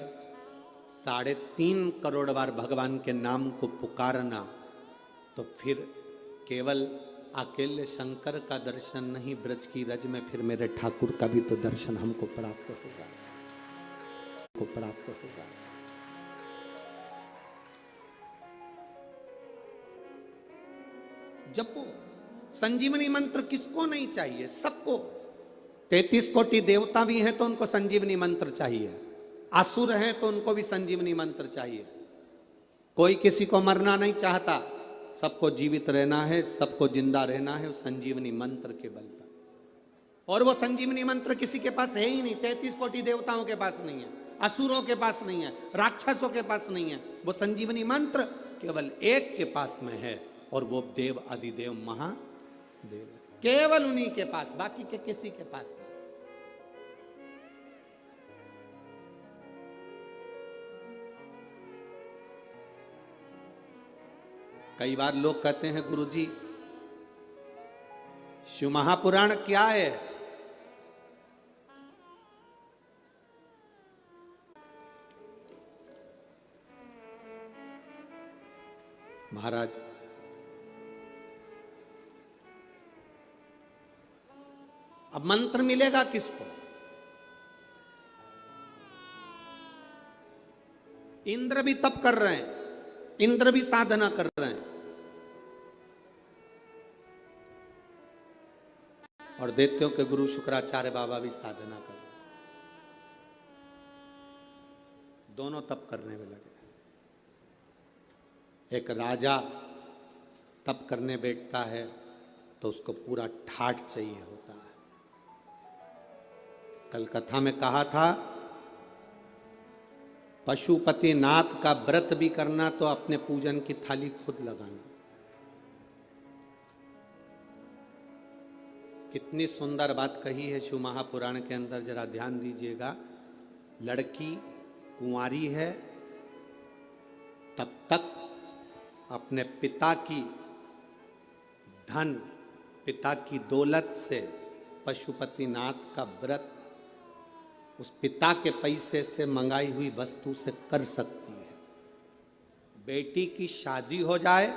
S1: 3.5 करोड़ बार भगवान के नाम को पुकारना, तो फिर केवल अकेले शंकर का दर्शन नहीं, ब्रज की रज में फिर मेरे ठाकुर का भी तो दर्शन हमको प्राप्त होगा, को प्राप्त होगा। जपो संजीवनी मंत्र किसको नहीं चाहिए? सबको। 33 कोटि देवता भी हैं तो उनको संजीवनी मंत्र चाहिए, असुर हैं तो उनको भी संजीवनी मंत्र चाहिए। कोई किसी को मरना नहीं चाहता, सबको जीवित रहना है, सबको जिंदा रहना है उस संजीवनी मंत्र के बल पर। और वो संजीवनी मंत्र किसी के पास है ही नहीं। 33 कोटि देवताओं के पास नहीं है, असुरों के पास नहीं है, राक्षसों के पास नहीं है। वो संजीवनी मंत्र केवल एक के पास में है, और वो देव अधिदेव महादेव, केवल उन्हीं के पास, बाकी के किसी के पास नहीं। कई बार लोग कहते हैं, गुरुजी शिव महापुराण क्या है? महाराज, अब मंत्र मिलेगा किसको? इंद्र भी तप कर रहे हैं, इंद्र भी साधना कर रहे हैं, और दैत्यों के गुरु शुक्राचार्य बाबा भी साधना कर रहे हैं। दोनों तप करने में लगे। एक राजा तप करने बैठता है तो उसको पूरा ठाठ चाहिए होता है। कल कथा में कहा था, पशुपति नाथ का व्रत भी करना तो अपने पूजन की थाली खुद लगाना। कितनी सुंदर बात कही है शिव महापुराण के अंदर, जरा ध्यान दीजिएगा। लड़की कुंवारी है तब तक अपने पिता की धन पिता की दौलत से पशुपतिनाथ का व्रत उस पिता के पैसे से मंगाई हुई वस्तु से कर सकती है। बेटी की शादी हो जाए,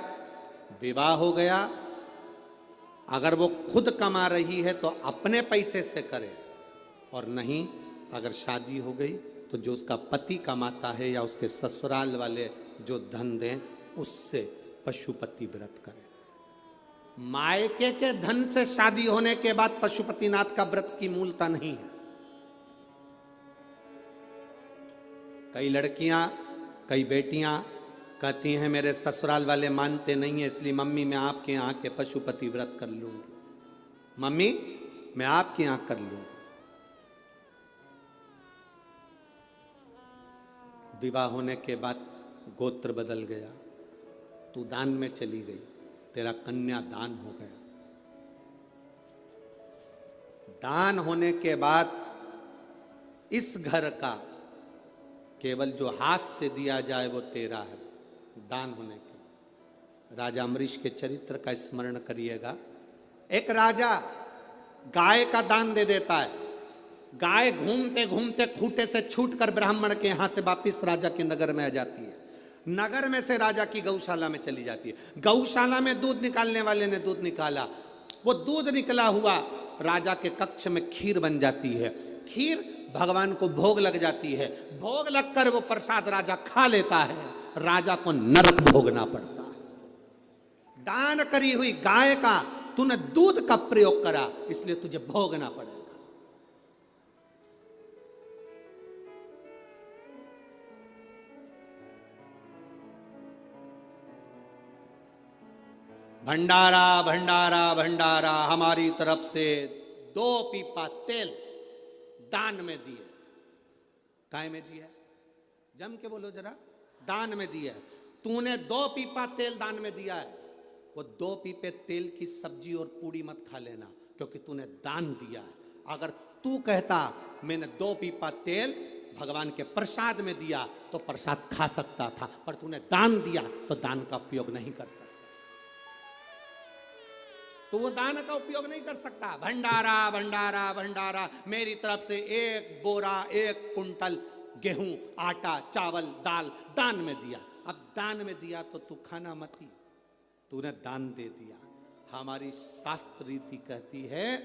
S1: विवाह हो गया, अगर वो खुद कमा रही है तो अपने पैसे से करे, और नहीं अगर शादी हो गई तो जो उसका पति कमाता है या उसके ससुराल वाले जो धन दें उससे पशुपति व्रत करे। मायके के धन से शादी होने के बाद पशुपतिनाथ का व्रत की मूलता नहीं है। कई लड़कियां, कई बेटियां कहती हैं मेरे ससुराल वाले मानते नहीं है, इसलिए मम्मी मैं आपके यहाँ के पशुपति व्रत कर लूंगी, मम्मी मैं आपके यहाँ कर लूंगी। विवाह होने के बाद गोत्र बदल गया, तू दान में चली गई, तेरा कन्या दान हो गया। दान होने के बाद इस घर का केवल जो हाथ से दिया जाए वो तेरा है। दान होने के राजा अम्बरीश के चरित्र का स्मरण करिएगा। एक राजा गाय का दान दे देता है। गाय घूमते घूमते खूंटे से छूटकर ब्राह्मण के यहां से वापिस राजा के नगर में आ जाती है। नगर में से राजा की गौशाला में चली जाती है। गौशाला में दूध निकालने वाले ने दूध निकाला, वो दूध निकला हुआ राजा के कक्ष में खीर बन जाती है। खीर भगवान को भोग लग जाती है। भोग लगकर वो प्रसाद राजा खा लेता है, राजा को नरक भोगना पड़ता है। दान करी हुई गाय का तूने दूध का प्रयोग करा, इसलिए तुझे भोगना पड़ेगा। भंडारा भंडारा भंडारा हमारी तरफ से 2 पीपा तेल दान में दिए। काय में दिया? जम के बोलो जरा। दान में दिया। तूने 2 पीपा तेल दान में दिया है। वो 2 पीपे तेल की सब्जी और पूड़ी मत खा लेना, क्योंकि तूने दान दिया है। अगर तू कहता मैंने 2 पीपा तेल भगवान के प्रसाद में दिया तो प्रसाद खा सकता था, पर तूने दान दिया तो दान का उपयोग नहीं कर सकता। तो वो दान का उपयोग नहीं कर सकता। भंडारा भंडारा भंडारा, मेरी तरफ से 1 बोरा 1 कुंटल गेहूं, आटा, चावल, दाल दान में दिया। अब दान में दिया तो तू खाना मत ही, तूने दान दे दिया। हमारी शास्त्र रीति कहती है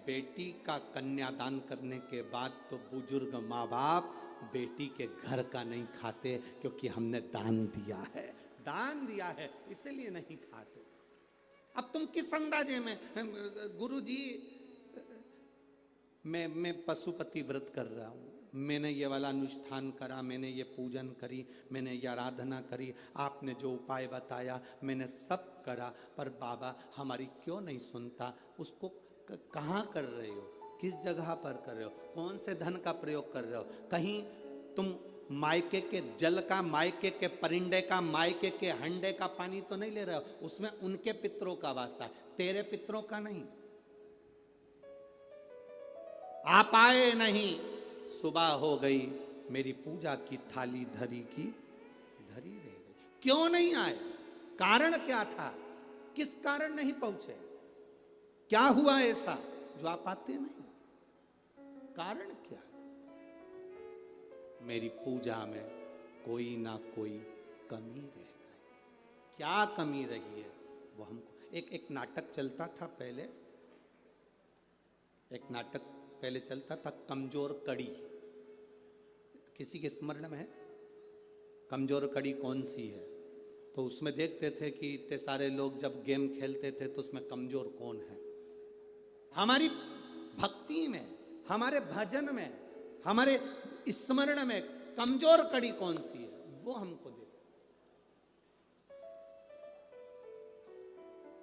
S1: बेटी का कन्यादान करने के बाद तो बुजुर्ग माँ बाप बेटी के घर का नहीं खाते, क्योंकि हमने दान दिया है। दान दिया है इसलिए नहीं खाते। अब तुम किस अंदाजे में गुरुजी मैं पशुपति व्रत कर रहा हूँ, मैंने ये वाला अनुष्ठान करा, मैंने ये पूजन करी, मैंने ये आराधना करी, आपने जो उपाय बताया मैंने सब करा, पर बाबा हमारी क्यों नहीं सुनता? उसको कहाँ कर रहे हो, किस जगह पर कर रहे हो, कौन से धन का प्रयोग कर रहे हो? कहीं तुम मायके के जल का, मायके के परिंदे का, मायके के हंडे का पानी तो नहीं ले रहे हो? उसमें उनके पितरों का वासा है, तेरे पितरों का नहीं। आप आए नहीं, सुबह हो गई, मेरी पूजा की थाली धरी की धरी रह गई। क्यों नहीं आए? कारण क्या था? किस कारण नहीं पहुंचे? क्या हुआ ऐसा जो आप आते नहीं? कारण क्या? मेरी पूजा में कोई ना कोई कमी रह गई। क्या कमी रही है वो हमको। एक नाटक चलता था पहले, एक नाटक पहले चलता था कमजोर कड़ी। किसी के स्मरण में है? कमजोर कड़ी कौन सी है? तो उसमें देखते थे कि इतने सारे लोग जब गेम खेलते थे तो उसमें कमजोर कौन है। हमारी भक्ति में, हमारे भजन में, हमारे स्मरण में कमजोर कड़ी कौन सी है वो हमको दे।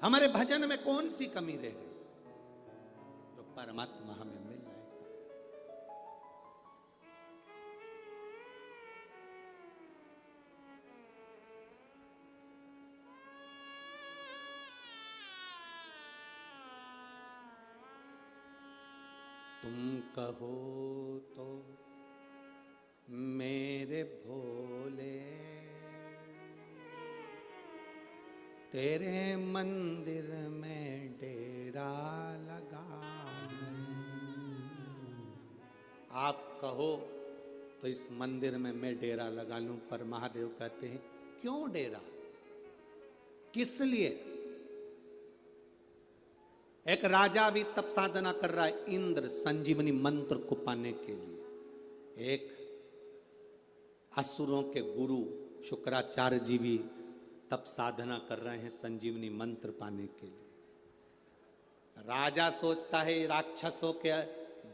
S1: हमारे भजन में कौन सी कमी रह गई जो परमात्मा हमें मिल जाए। तुम कहो तो मेरे भोले, तेरे मंदिर में डेरा लगा लूं। आप कहो तो इस मंदिर में मैं डेरा लगा लूं, पर महादेव कहते हैं क्यों डेरा, किस लिए? एक राजा भी तप साधना कर रहा है इंद्र संजीवनी मंत्र को पाने के लिए। एक असुरों के गुरु शुक्राचार्य जी भी तप साधना कर रहे हैं संजीवनी मंत्र पाने के लिए। राजा सोचता है राक्षसों के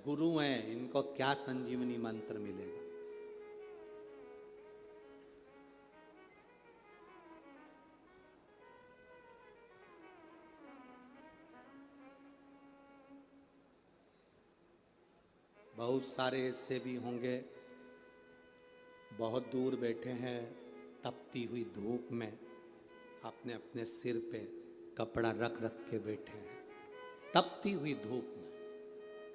S1: गुरु हैं, इनको क्या संजीवनी मंत्र मिलेगा। बहुत सारे ऐसे भी होंगे बहुत दूर बैठे हैं तपती हुई धूप में, अपने अपने सिर पे कपड़ा रख रख के बैठे हैं, तपती हुई धूप में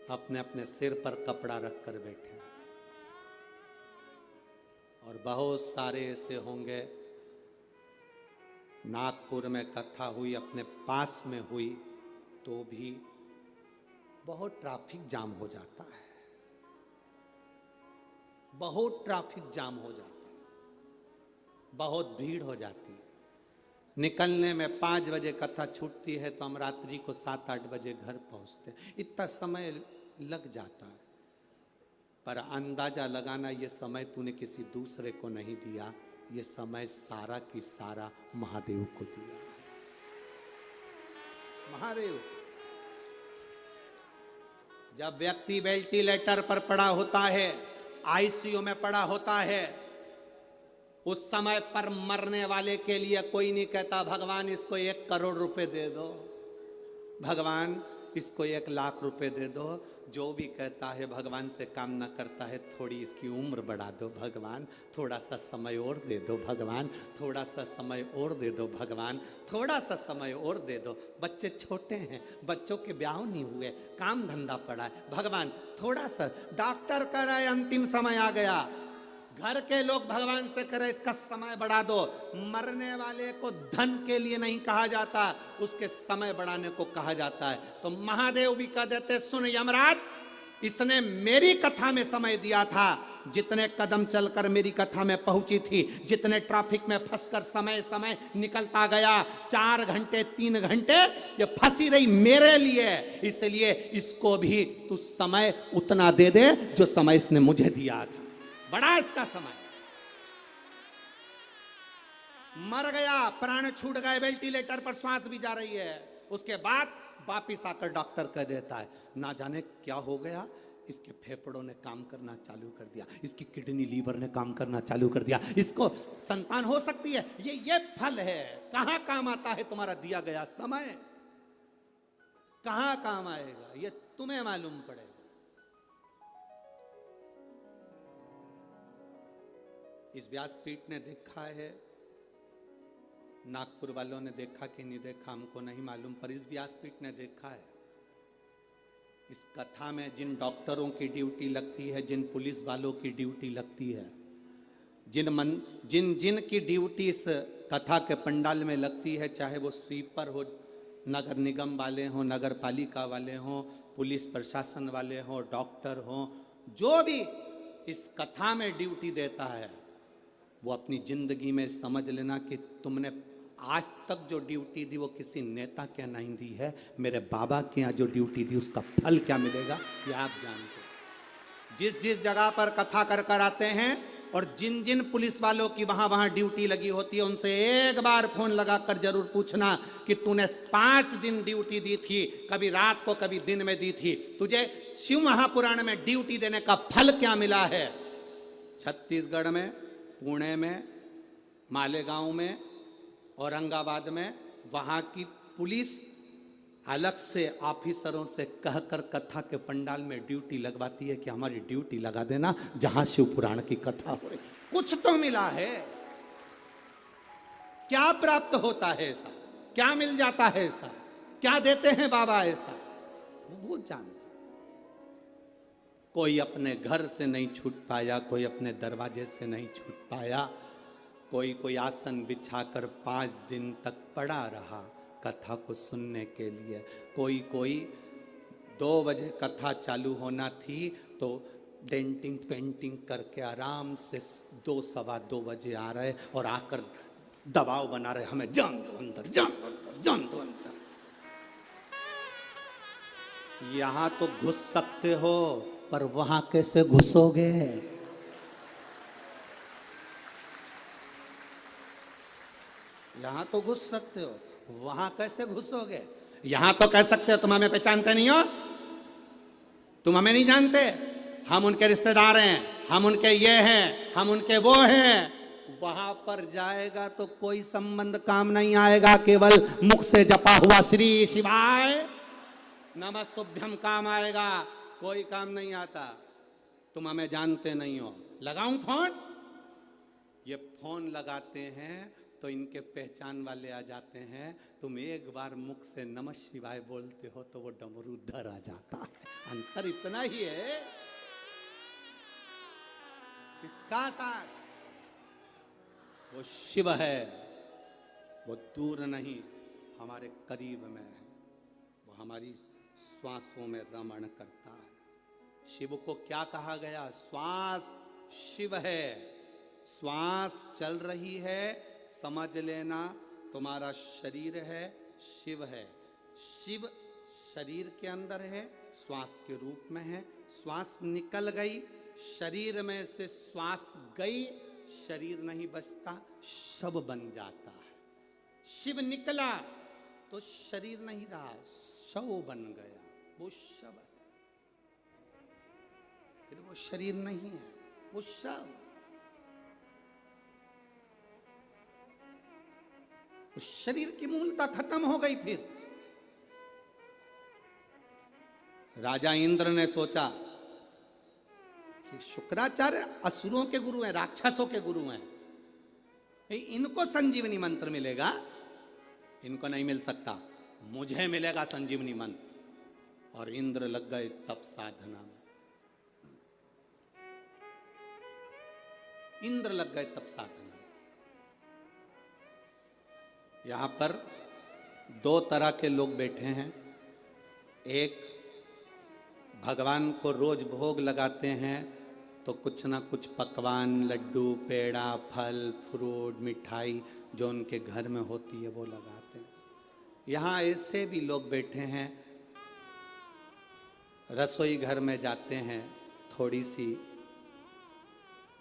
S1: अपने अपने सिर पर कपड़ा रख कर बैठे हैं। और बहुत सारे ऐसे होंगे, नागपुर में कथा हुई, अपने पास में हुई, तो भी बहुत ट्रैफिक जाम हो जाता है, बहुत ट्रैफिक जाम हो जाता है, बहुत भीड़ हो जाती है। निकलने में 5 बजे कथा छूटती है तो हम रात्रि को 7-8 बजे घर पहुंचते, इतना समय लग जाता है। पर अंदाजा लगाना, ये समय तूने किसी दूसरे को नहीं दिया, ये समय सारा की सारा महादेव को दिया। महादेव, जब व्यक्ति वेंटिलेटर पर पड़ा होता है, आईसीयू में पड़ा होता है, उस समय पर मरने वाले के लिए कोई नहीं कहता भगवान इसको 1 करोड़ रुपए दे दो, भगवान इसको 1 लाख रुपए दे दो। जो भी कहता है भगवान से काम ना करता है, थोड़ी इसकी उम्र बढ़ा दो भगवान, थोड़ा सा समय और दे दो भगवान, थोड़ा सा समय और दे दो भगवान, थोड़ा सा समय और दे दो। बच्चे छोटे हैं, बच्चों के ब्याह नहीं हुए, काम धंधा पड़ा है, भगवान थोड़ा सा। डॉक्टर कह रहा है अंतिम समय आ गया, घर के लोग भगवान से करे इसका समय बढ़ा दो। मरने वाले को धन के लिए नहीं कहा जाता, उसके समय बढ़ाने को कहा जाता है। तो महादेव भी कह देते सुन यमराज, इसने मेरी कथा में समय दिया था, जितने कदम चलकर मेरी कथा में पहुंची थी, जितने ट्रैफिक में फंसकर समय समय निकलता गया, 4 घंटे 3 घंटे ये फंसी रही मेरे लिए, इसलिए इसको भी तू समय उतना दे दे जो समय इसने मुझे दिया था। बड़ा इसका समय, मर गया, प्राण छूट गए, वेंटिलेटर पर श्वास भी जा रही है। उसके बाद वापिस आकर डॉक्टर कह देता है ना जाने क्या हो गया, इसके फेफड़ों ने काम करना चालू कर दिया, इसकी किडनी लीवर ने काम करना चालू कर दिया, इसको संतान हो सकती है। ये फल है। कहां काम आता है तुम्हारा दिया गया समय, कहां काम आएगा ये तुम्हें मालूम पड़ेगा। इस व्यासपीठ ने देखा है, नागपुर वालों ने देखा कि नहीं देखा हमको नहीं मालूम, पर इस व्यासपीठ ने देखा है। इस कथा में जिन डॉक्टरों की ड्यूटी लगती है, जिन पुलिस वालों की ड्यूटी लगती है, जिन की ड्यूटी इस कथा के पंडाल में लगती है, चाहे वो स्वीपर हो, नगर निगम वाले हों, नगर पालिका वाले हों, पुलिस प्रशासन वाले हों, डॉक्टर हों, जो भी इस कथा में ड्यूटी देता है, वो अपनी जिंदगी में समझ लेना कि तुमने आज तक जो ड्यूटी दी वो किसी नेता के नहीं दी है, मेरे बाबा के यहाँ जो ड्यूटी दी उसका फल क्या मिलेगा ये आप जानते हैं। जिस जगह पर कथा कर कर आते हैं और जिन पुलिस वालों की वहां ड्यूटी लगी होती है, उनसे एक बार फोन लगाकर जरूर पूछना कि तूने 5 दिन ड्यूटी दी थी, कभी रात को कभी दिन में दी थी, तुझे शिव महापुराण में ड्यूटी देने का फल क्या मिला है। छत्तीसगढ़ में, पुणे में, मालेगांव में, औरंगाबाद में वहां की पुलिस अलग से ऑफिसरों से कहकर कथा के पंडाल में ड्यूटी लगवाती है कि हमारी ड्यूटी लगा देना जहां शिव पुराण की कथा हो रही। कुछ तो मिला है, क्या प्राप्त होता है ऐसा, क्या मिल जाता है ऐसा, क्या देते हैं बाबा ऐसा, वो जानता। कोई अपने घर से नहीं छूट पाया, कोई अपने दरवाजे से नहीं छूट पाया, कोई कोई आसन बिछाकर 5 दिन तक पड़ा रहा कथा को सुनने के लिए। कोई कोई 2 बजे कथा चालू होना थी तो डेंटिंग पेंटिंग करके आराम से 2 सवा 2 बजे आ रहे और आकर दबाव बना रहे, हमें जान दो अंदर, जान दो अंदर, जान दो अंदर। यहां तो घुस सकते हो पर वहां कैसे घुसोगे? यहां तो घुस सकते हो, वहां कैसे घुसोगे? यहां तो कह सकते हो तुम हमें पहचानते नहीं हो, तुम हमें नहीं जानते, हम उनके रिश्तेदार हैं, हम उनके ये हैं, हम उनके वो हैं। वहां पर जाएगा तो कोई संबंध काम नहीं आएगा, केवल मुख से जपा हुआ श्री शिवाय नमस्तुभ्यम काम आएगा, कोई काम नहीं आता। तुम हमें जानते नहीं हो, लगाऊं फोन? ये फोन लगाते हैं तो इनके पहचान वाले आ जाते हैं। तुम एक बार मुख से नमः शिवाय बोलते हो तो वो डमरू धर आ जाता है। अंतर इतना ही है। किसका साथ? वो शिव है, वो दूर नहीं, हमारे करीब में है, वो हमारी श्वासों में रमण करता है। शिव को क्या कहा गया? श्वास शिव है। श्वास चल रही है, समझ लेना तुम्हारा शरीर है, शिव है। शिव शरीर के अंदर है, श्वास के रूप में है। श्वास निकल गई, शरीर में से श्वास गई, शरीर नहीं बचता, शव बन जाता है। शिव निकला तो शरीर नहीं रहा, शव बन गया, वो शव है। फिर वो शरीर नहीं है, वो शव। उस शरीर की मूलता खत्म हो गई। फिर राजा इंद्र ने सोचा कि शुक्राचार्य असुरों के गुरु हैं, राक्षसों के गुरु हैं, इनको संजीवनी मंत्र मिलेगा, इनको नहीं मिल सकता, मुझे मिलेगा संजीवनी मंत्र। और इंद्र लग गए तप साधना में, इंद्र लग गए तप साधना में। यहां पर 2 तरह के लोग बैठे हैं। एक भगवान को रोज भोग लगाते हैं तो कुछ ना कुछ पकवान, लड्डू, पेड़ा, फल, फ्रूट, मिठाई जो उनके घर में होती है वो लगाते हैं। यहाँ ऐसे भी लोग बैठे हैं, रसोई घर में जाते हैं, थोड़ी सी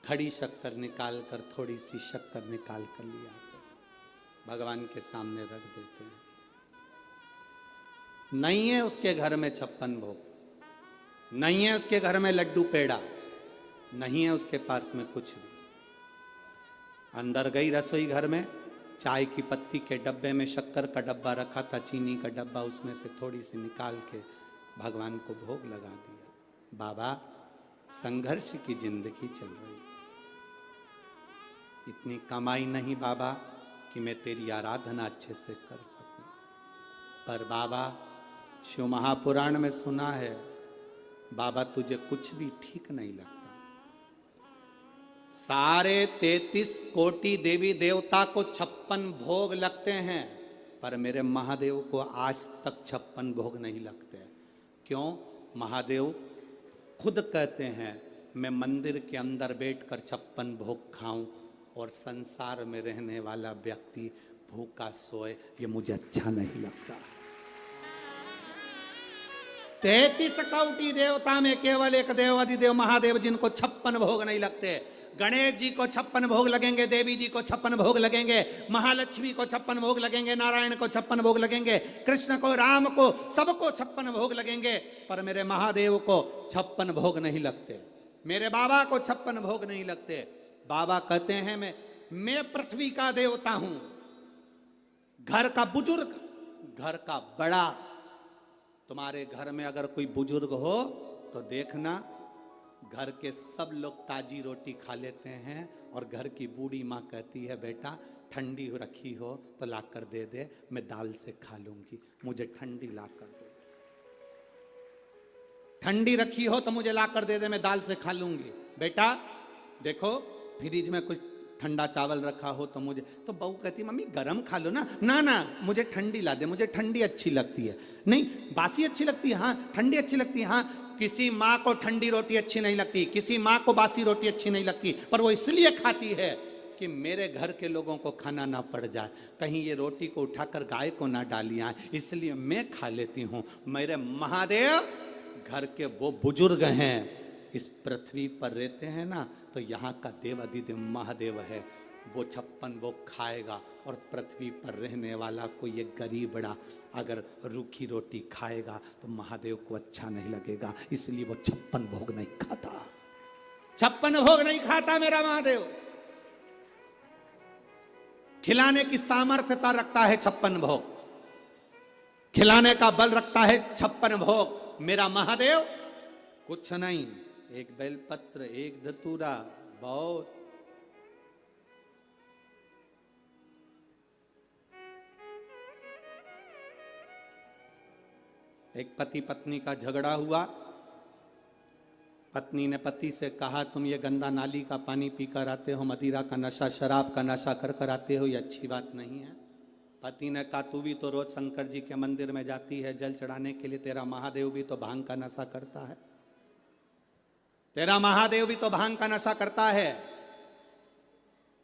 S1: खड़ी शक्कर निकाल कर, थोड़ी सी शक्कर निकाल कर ले आते हैं, भगवान के सामने रख देते हैं। नहीं है उसके घर में 56 भोग, नहीं है उसके घर में लड्डू पेड़ा, नहीं है उसके पास में कुछ भी। अंदर गई रसोई घर में, चाय की पत्ती के डब्बे में शक्कर का डब्बा रखा था, चीनी का डब्बा, उसमें से थोड़ी सी निकाल के भगवान को भोग लगा दिया। बाबा, संघर्ष की जिंदगी चल रही, इतनी कमाई नहीं बाबा कि मैं तेरी आराधना अच्छे से कर सकूं। पर बाबा, शिव महापुराण में सुना है बाबा तुझे कुछ भी ठीक नहीं लगता। सारे 33 कोटि देवी देवता को 56 भोग लगते हैं, पर मेरे महादेव को आज तक 56 भोग नहीं लगते। क्यों? महादेव खुद कहते हैं मैं मंदिर के अंदर बैठकर 56 भोग खाऊं और संसार में रहने वाला व्यक्ति भूखा सोए, ये मुझे अच्छा नहीं लगता। 33 कोटि देवता में केवल एक देव अधिदेव महादेव जिनको 56 भोग नहीं लगते। गणेश जी को 56 भोग लगेंगे, देवी जी को 56 भोग लगेंगे, महालक्ष्मी को 56 भोग लगेंगे, नारायण को 56 भोग लगेंगे, कृष्ण को, राम को, सबको 56 भोग लगेंगे, पर मेरे महादेव को 56 भोग नहीं लगते, मेरे बाबा को 56 भोग नहीं लगते। बाबा कहते हैं मैं पृथ्वी का देवता हूं, घर का बुजुर्ग, घर का बड़ा। तुम्हारे घर में अगर कोई बुजुर्ग हो तो देखना घर के सब लोग ताजी रोटी खा लेते हैं और घर की बूढ़ी माँ कहती है बेटा ठंडी रखी हो तो ला कर दे दे, मैं दाल से खा लूंगी, मुझे ठंडी ला कर दे। ठंडी रखी हो तो मुझे ला कर दे दे, मैं दाल से खा लूंगी। बेटा देखो फ्रिज में कुछ ठंडा चावल रखा हो तो मुझे, तो बहू कहती मम्मी गरम खा लो ना, ना ना मुझे ठंडी ला दे, मुझे ठंडी अच्छी लगती है। नहीं बासी अच्छी लगती है, हाँ ठंडी अच्छी लगती है। हाँ किसी माँ को ठंडी रोटी अच्छी नहीं लगती, किसी माँ को बासी रोटी अच्छी नहीं लगती, पर वो इसलिए खाती है कि मेरे घर के लोगों को खाना ना पड़ जाए, कहीं ये रोटी को उठाकर गाय को ना डालियाँ, इसलिए मैं खा लेती हूँ। मेरे महादेव घर के वो बुजुर्ग हैं, इस पृथ्वी पर रहते हैं ना, तो यहाँ का देव अधिदेव महादेव है, वो 56 भोग खाएगा। और पृथ्वी पर रहने वाला कोई एक गरीब बड़ा अगर रूखी रोटी खाएगा तो महादेव को अच्छा नहीं लगेगा, इसलिए वो 56 भोग नहीं खाता। 56 भोग नहीं खाता मेरा महादेव। खिलाने की सामर्थ्यता रखता है 56 भोग, खिलाने का बल रखता है 56 भोग। मेरा महादेव कुछ नहीं, एक बेलपत्र, एक धतूरा, बहुत। एक पति पत्नी का झगड़ा हुआ, पत्नी ने पति से कहा तुम ये गंदा नाली का पानी पीकर आते हो, मदिरा का नशा, शराब का नशा कर कर आते हो, ये अच्छी बात नहीं है। पति ने कहा तू भी तो रोज शंकर जी के मंदिर में जाती है जल चढ़ाने के लिए, तेरा महादेव भी तो भांग का नशा करता है, तेरा महादेव भी तो भांग का नशा करता है।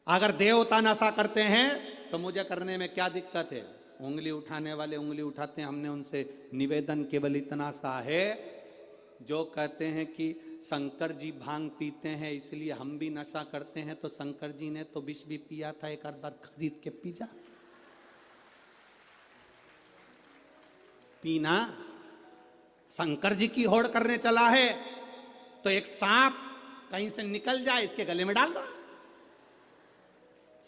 S1: अगर देवता नशा करते हैं तो मुझे करने में क्या दिक्कत है? उंगली उठाने वाले उंगली उठाते हैं। हमने उनसे निवेदन केवल इतना सा है, जो कहते हैं कि शंकर जी भांग पीते हैं इसलिए हम भी नशा करते हैं, तो शंकर जी ने तो विष भी पिया था, एक आध बार खरीद के पी जा। पीना, शंकर जी की होड़ करने चला है तो एक सांप कहीं से निकल जाए इसके गले में डाल दो।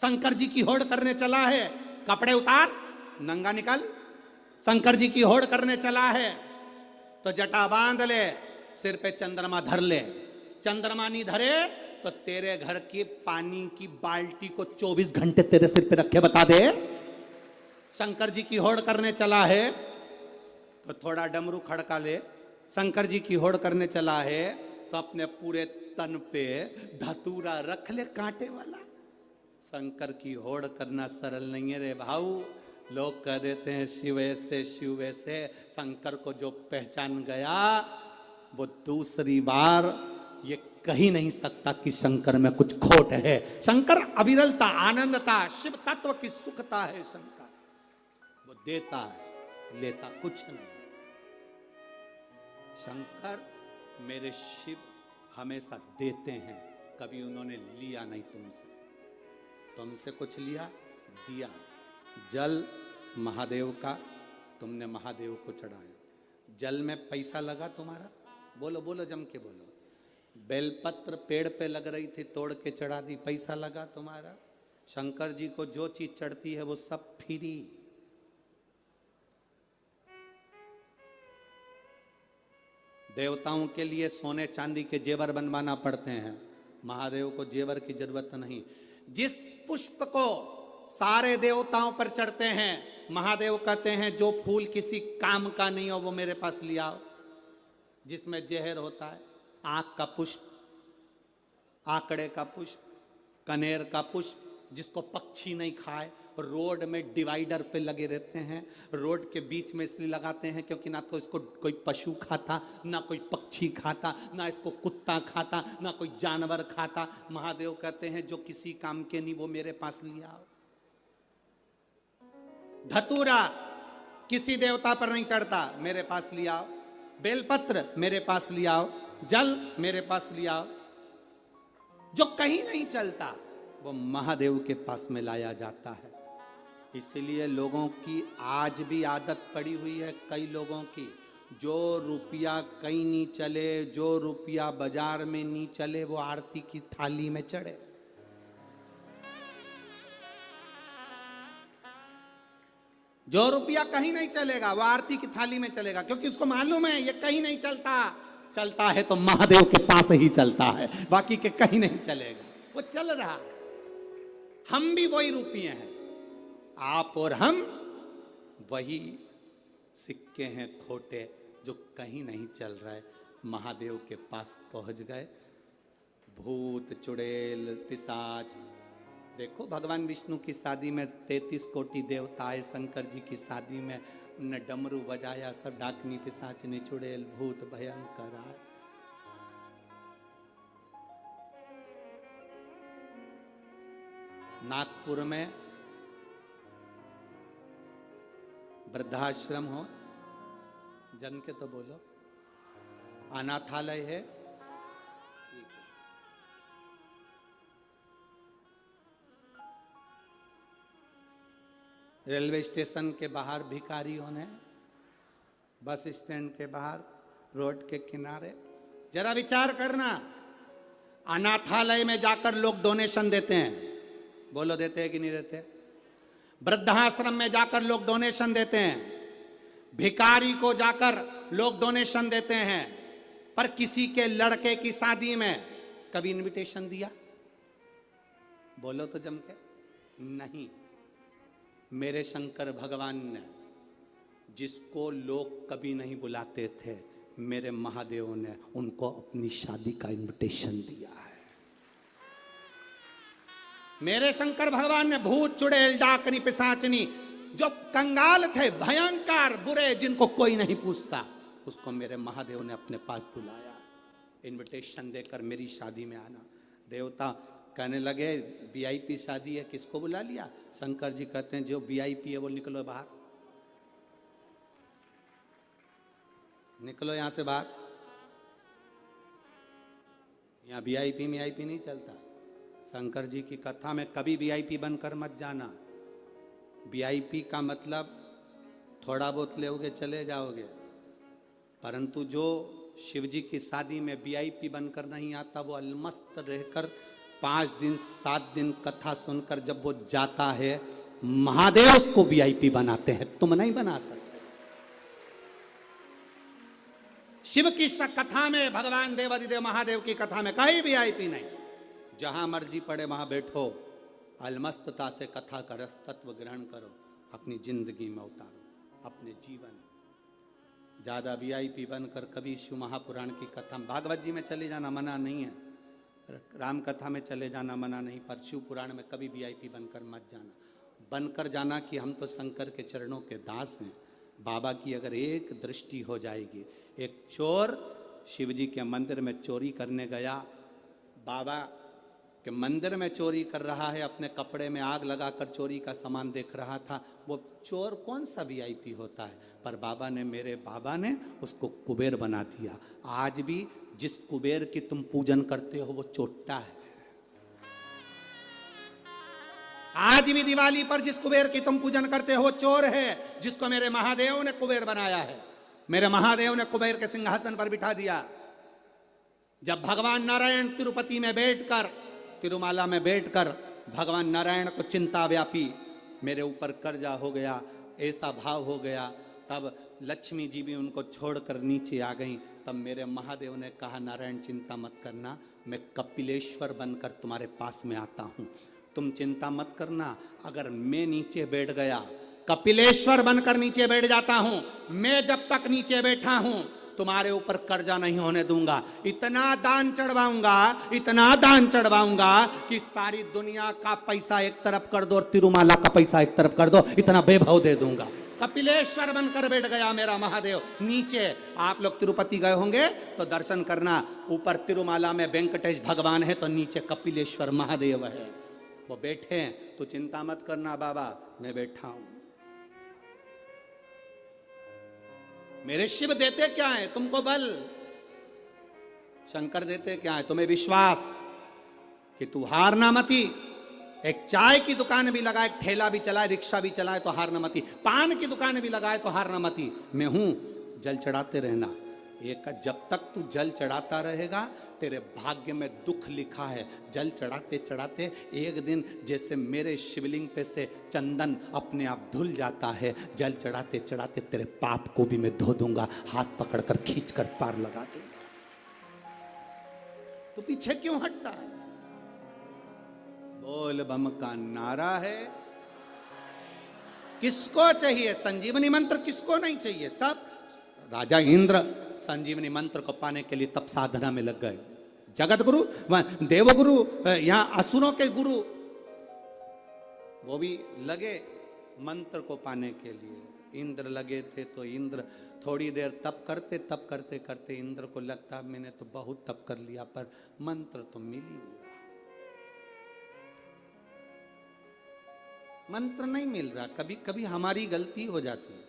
S1: शंकर जी की होड़ करने चला है, कपड़े उतार नंगा निकल। शंकर जी की होड़ करने चला है तो जटा बांध ले, सिर पे चंद्रमा धर ले। चंद्रमा नहीं धरे तो तेरे घर की पानी की बाल्टी को 24 घंटे तेरे सिर पे रखे बता दे। शंकर जी की होड़ करने चला है तो थोड़ा डमरू खड़का ले। शंकर जी की होड़ करने चला है तो अपने पूरे तन पे धतूरा रख ले कांटे वाला। शंकर की होड़ करना सरल नहीं है रे भाऊ। लोग कह देते हैं शिव ऐसे शिव ऐसे। शंकर को जो पहचान गया वो दूसरी बार ये कह ही नहीं सकता कि शंकर में कुछ खोट है। शंकर अविरलता, आनंदता, शिव तत्व की सुखता है। शंकर वो देता है, लेता कुछ नहीं। शंकर मेरे शिव हमेशा देते हैं, कभी उन्होंने लिया नहीं तुमसे। तुमसे कुछ लिया, दिया। जल महादेव का, तुमने महादेव को चढ़ाया। जल में पैसा लगा तुम्हारा? बोलो बोलो, जम के बोलो। बेलपत्र पेड़ पे लग रही थी, तोड़ के चढ़ा दी, पैसा लगा तुम्हारा? शंकर जी को जो चीज चढ़ती है वो सब फ्री। देवताओं के लिए सोने चांदी के जेवर बनवाना पड़ते हैं, महादेव को जेवर की जरूरत नहीं। जिस पुष्प को सारे देवताओं पर चढ़ते हैं, महादेव कहते हैं जो फूल किसी काम का नहीं हो वो मेरे पास ले आओ। जिसमें जहर होता है, आंख का पुष्प, आंकड़े का पुष्प, कनेर का पुष्प, जिसको पक्षी नहीं खाए। रोड में डिवाइडर पे लगे रहते हैं, रोड के बीच में इसलिए लगाते हैं क्योंकि ना तो इसको कोई पशु खाता, ना कोई पक्षी खाता, ना इसको कुत्ता खाता, ना कोई जानवर खाता। महादेव कहते हैं जो किसी काम के नहीं वो मेरे पास ले आओ। धतूरा किसी देवता पर नहीं चढ़ता, मेरे पास ले आओ। बेलपत्र मेरे पास ले आओ। जल मेरे पास ले आओ। जो कहीं नहीं चलता वो महादेव के पास में लाया जाता है। इसीलिए लोगों की आज भी आदत पड़ी हुई है, कई लोगों की, जो रुपया कहीं नहीं चले, जो रुपया बाजार में नहीं चले वो आरती की थाली में चढ़े। जो रुपया कहीं नहीं चलेगा वो आरती की थाली में चलेगा, क्योंकि उसको मालूम है ये कहीं नहीं चलता। चलता है तो महादेव के पास ही चलता है, बाकी के कहीं नहीं चलेगा। वो चल रहा है। हम भी वही रुपये हैं, आप और हम वही सिक्के हैं खोटे जो कहीं नहीं चल रहे। महादेव के पास पहुंच गए। भूत चुड़ैल पिशाच देखो भगवान विष्णु की शादी में 33 कोटि देवता आए, शंकर जी की शादी में उनने डमरू बजाया, सब डाकनी पिशाचनी चुड़ैल भूत भयंकर आए। नागपुर में वृद्धाश्रम हो, जन के तो बोलो, अनाथालय है, रेलवे स्टेशन के बाहर भिखारियों ने, बस स्टैंड के बाहर, रोड के किनारे, जरा विचार करना, अनाथालय में जाकर लोग डोनेशन देते हैं, बोलो देते हैं कि नहीं देते? वृद्धाश्रम में जाकर लोग डोनेशन देते हैं, भिखारी को जाकर लोग डोनेशन देते हैं, पर किसी के लड़के की शादी में कभी इनविटेशन दिया? बोलो तो जम के। नहीं। मेरे शंकर भगवान ने जिसको लोग कभी नहीं बुलाते थे, मेरे महादेव ने उनको अपनी शादी का इनविटेशन दिया है। मेरे शंकर भगवान ने भूत चुड़ैल डाकनी पिशाचनी जो कंगाल थे, भयंकर बुरे, जिनको कोई नहीं पूछता, उसको मेरे महादेव ने अपने पास बुलाया, इनविटेशन देकर मेरी शादी में आना। देवता कहने लगे वीआईपी शादी है, किसको बुला लिया? शंकर जी कहते हैं जो वीआईपी है वो निकलो बाहर, निकलो यहां से बाहर। यहां वीआईपी नहीं चलता। शंकर जी की कथा में कभी वीआईपी बनकर मत जाना। वीआईपी का मतलब थोड़ा बहुत लोगे चले जाओगे, परंतु जो शिव जी की शादी में वीआईपी बनकर नहीं आता, वो अलमस्त रहकर 5 दिन 7 दिन कथा सुनकर जब वो जाता है, महादेव उसको वीआईपी बनाते हैं, तुम नहीं बना सकते। शिव की कथा में, भगवान देवादिदेव महादेव की कथा में कहीं वीआईपी नहीं। जहां मर्जी पड़े वहां बैठो, अलमस्तता से कथा का रस तत्व ग्रहण करो, अपनी जिंदगी में उतारो, अपने जीवन। ज्यादा वीआईपी बनकर कभी शिव महापुराण की कथा, भागवत जी में चले जाना मना नहीं है, राम कथा में चले जाना मना नहीं, पर शिव पुराण में कभी वीआईपी बनकर मत जाना। बनकर जाना कि हम तो शंकर के चरणों के दास हैं। बाबा की अगर एक दृष्टि हो जाएगी, एक चोर शिव जी के मंदिर में चोरी करने गया, बाबा के मंदिर में चोरी कर रहा है, अपने कपड़े में आग लगाकर चोरी का सामान देख रहा था, वो चोर कौन सा वीआईपी होता है? पर बाबा ने, मेरे बाबा ने उसको कुबेर बना दिया। आज भी जिस कुबेर की तुम पूजन करते हो वो चोट्टा है। आज भी दिवाली पर जिस कुबेर की तुम पूजन करते हो वो चोर है, जिसको मेरे महादेव ने कुबेर बनाया है। मेरे महादेव ने कुबेर के सिंहासन पर बिठा दिया। जब भगवान नारायण तिरुपति में बैठकर, तिरुमाला में बैठकर भगवान नारायण को चिंता व्यापी, मेरे ऊपर कर्जा हो गया, ऐसा भाव हो गया, तब लक्ष्मी जी भी उनको छोड़कर नीचे आ गई। तब मेरे महादेव ने कहा नारायण चिंता मत करना, मैं कपिलेश्वर बनकर तुम्हारे पास में आता हूँ, तुम चिंता मत करना। अगर मैं नीचे बैठ गया, कपिलेश्वर बनकर नीचे बैठ जाता हूँ, मैं जब तक नीचे बैठा हूँ तुम्हारे ऊपर कर्जा नहीं होने दूंगा। इतना दान चढ़वाऊंगा, इतना दान चढ़वाऊंगा कि सारी दुनिया का पैसा एक तरफ कर दो और तिरुमाला का पैसा एक तरफ कर दो, इतना वैभव दे दूंगा। कपिलेश्वर बनकर बैठ गया मेरा महादेव नीचे। आप लोग तिरुपति गए होंगे तो दर्शन करना, ऊपर तिरुमाला में वेंकटेश भगवान है तो नीचे कपिलेश्वर महादेव है, वो बैठे हैं। तो चिंता मत करना बाबा, मैं बैठा हूं। मेरे शिव देते क्या है तुमको? बल। शंकर देते क्या है तुम्हें? विश्वास कि तू हारना मती। एक चाय की दुकान भी लगाए, ठेला भी चलाए, रिक्शा भी चलाए तो हारना मती, पान की दुकान भी लगाए तो हारना मती। मैं हूं, जल चढ़ाते रहना। एक जब तक तू जल चढ़ाता रहेगा तेरे भाग्य में दुख लिखा है। जल चढ़ाते चढ़ाते एक दिन जैसे मेरे शिवलिंग पे से चंदन अपने आप धुल जाता है, जल चढ़ाते चढ़ाते तेरे पाप को भी मैं धो दूंगा, हाथ पकड़कर खींचकर पार लगा दूंगा। तो पीछे क्यों हटता है? बोल बम का नारा है। किसको चाहिए संजीवनी मंत्र? किसको नहीं चाहिए? सब। राजा इंद्र संजीवनी मंत्र को पाने के लिए तप साधना में लग गए। जगत गुरु, देवगुरु, यहाँ असुरों के गुरु वो भी लगे मंत्र को पाने के लिए। इंद्र लगे थे तो इंद्र थोड़ी देर तप करते करते इंद्र को लगता मैंने तो बहुत तप कर लिया पर मंत्र तो मिल ही नहीं रहा, मंत्र नहीं मिल रहा। कभी कभी हमारी गलती हो जाती है।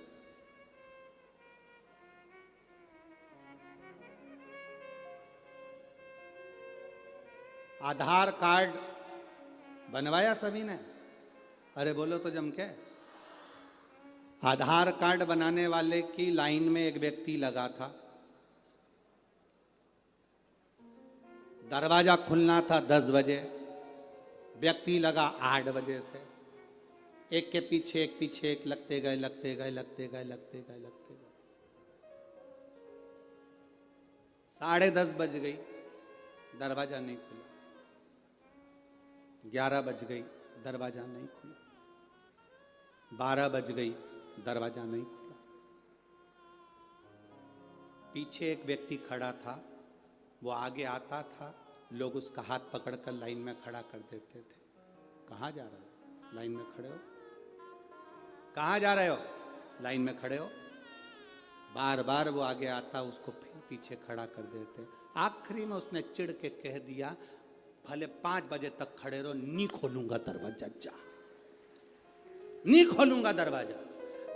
S1: आधार कार्ड बनवाया सभी ने? अरे बोलो तो जम के। आधार कार्ड बनाने वाले की लाइन में एक व्यक्ति लगा था। दरवाजा खुलना था 10 बजे, व्यक्ति लगा 8 बजे से। एक के पीछे एक लगते गए। 10:30 बज गई, दरवाजा नहीं खुला। 11 बज गई, दरवाजा नहीं खुला। 12 बज गई, दरवाजा नहीं खुला। पीछे एक व्यक्ति खड़ा था, वो आगे आता था, लोग उसका हाथ पकड़कर लाइन में खड़ा कर देते थे। कहाँ जा रहे हो? लाइन में खड़े हो। कहाँ जा रहे हो? लाइन में खड़े हो। बार बार वो आगे आता, उसको फिर पीछे खड़ा कर देते। आखिरी में उसने चिढ़ के कह दिया भले 5 बजे तक खड़े रहो, नहीं खोलूंगा दरवाजा, जा नहीं खोलूंगा दरवाजा।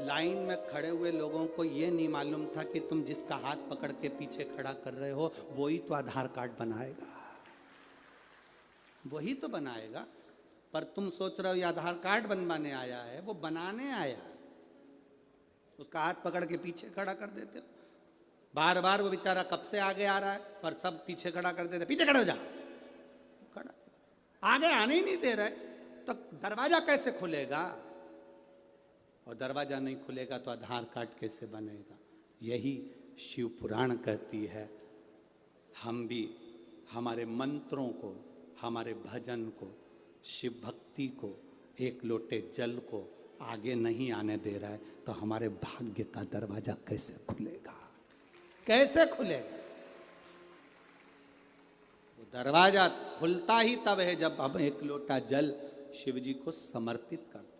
S1: लाइन में खड़े हुए लोगों को यह नहीं मालूम था कि तुम जिसका हाथ पकड़ के पीछे खड़ा कर रहे हो वही तो आधार कार्ड बनाएगा, वही तो बनाएगा। पर तुम सोच रहे हो ये आधार कार्ड बनवाने आया है, वो बनाने आया। उसका हाथ पकड़ के पीछे खड़ा कर देते हो। बार बार वो बेचारा कब से आगे आ रहा है, पर सब पीछे खड़ा कर देते। पीछे खड़े हो जा, खड़ा आगे आने ही नहीं दे रहे, तो दरवाजा कैसे खुलेगा? और दरवाजा नहीं खुलेगा तो आधार कार्ड कैसे बनेगा? यही शिव पुराण कहती है। हम भी हमारे मंत्रों को, हमारे भजन को, शिव भक्ति को, एक लोटे जल को आगे नहीं आने दे रहा है, तो हमारे भाग्य का दरवाजा कैसे खुलेगा? कैसे खुलेगा? वो दरवाजा खुलता ही तब है जब हम एक लोटा जल शिव जी को समर्पित करते हैं,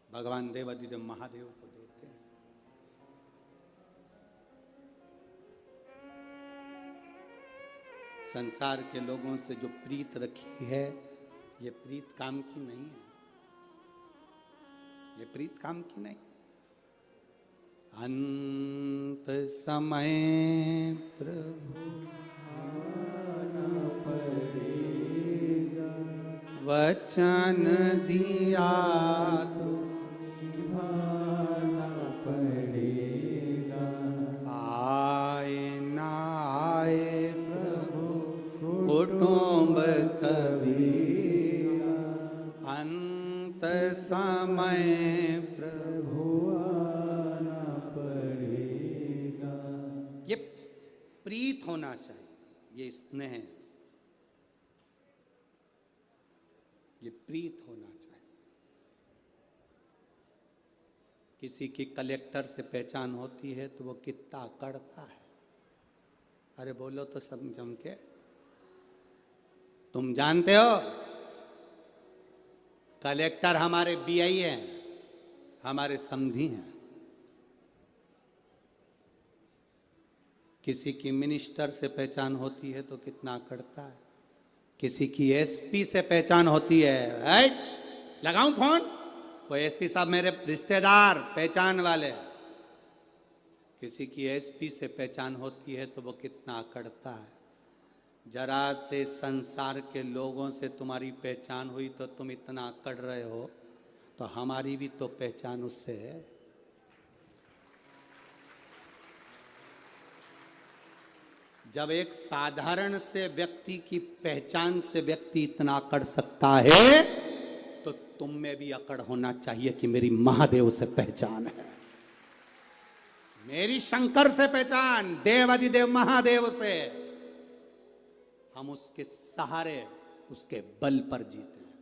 S1: भगवान देवाधिदेव महादेव को देते हैं। संसार के लोगों से जो प्रीत रखी है, ये प्रीत काम की नहीं है, ये प्रीत काम की नहीं। अंत समय प्रभु आना पड़ेगा, वचन दिया तो निभाना पड़ेगा। आए ना आए प्रभु कुटुंब कबीरा, अंत समय प्रभु आना पड़ेगा। ये प्रीत होना चाहिए, ये स्नेह, ये प्रीत होना चाहिए। किसी की कलेक्टर से पहचान होती है तो वो कितना अकड़ता है। अरे बोलो तो सब जम के। तुम जानते हो कलेक्टर हमारे बीआई हैं, हमारे समधी हैं। किसी की मिनिस्टर से पहचान होती है तो कितना अकड़ता है। किसी की एसपी से पहचान होती है, राइट? लगाऊं फोन? वो एसपी साहब मेरे रिश्तेदार पहचान वाले। किसी की एसपी से पहचान होती है तो वो कितना अकड़ता है। जरा से संसार के लोगों से तुम्हारी पहचान हुई तो तुम इतना अकड़ रहे हो, तो हमारी भी तो पहचान उससे है। जब एक साधारण से व्यक्ति की पहचान से व्यक्ति इतना अकड़ सकता है, तो तुम में भी अकड़ होना चाहिए कि मेरी महादेव से पहचान है, मेरी शंकर से पहचान, देवाधिदेव महादेव से। हम उसके सहारे, उसके बल पर जीते हैं,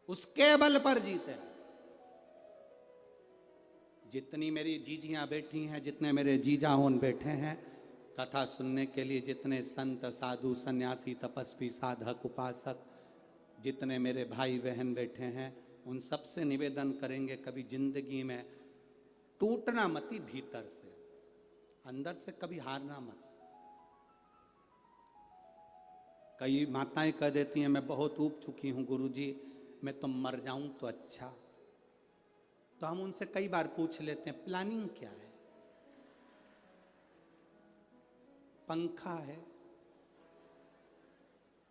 S1: उसके बल पर जीते हैं। जितनी मेरी जीजियां बैठी हैं, जितने मेरे जीजा होन बैठे हैं कथा सुनने के लिए, जितने संत साधु सन्यासी तपस्वी साधक उपासक जितने मेरे भाई बहन बैठे हैं उन सबसे निवेदन करेंगे, कभी जिंदगी में टूटना मती, भीतर से, अंदर से कभी हारना मत। कई माताएं कह देती हैं मैं बहुत ऊब चुकी हूं गुरुजी, मैं तो मर जाऊं तो अच्छा। तो हम उनसे कई बार पूछ लेते हैं प्लानिंग क्या है? पंखा है,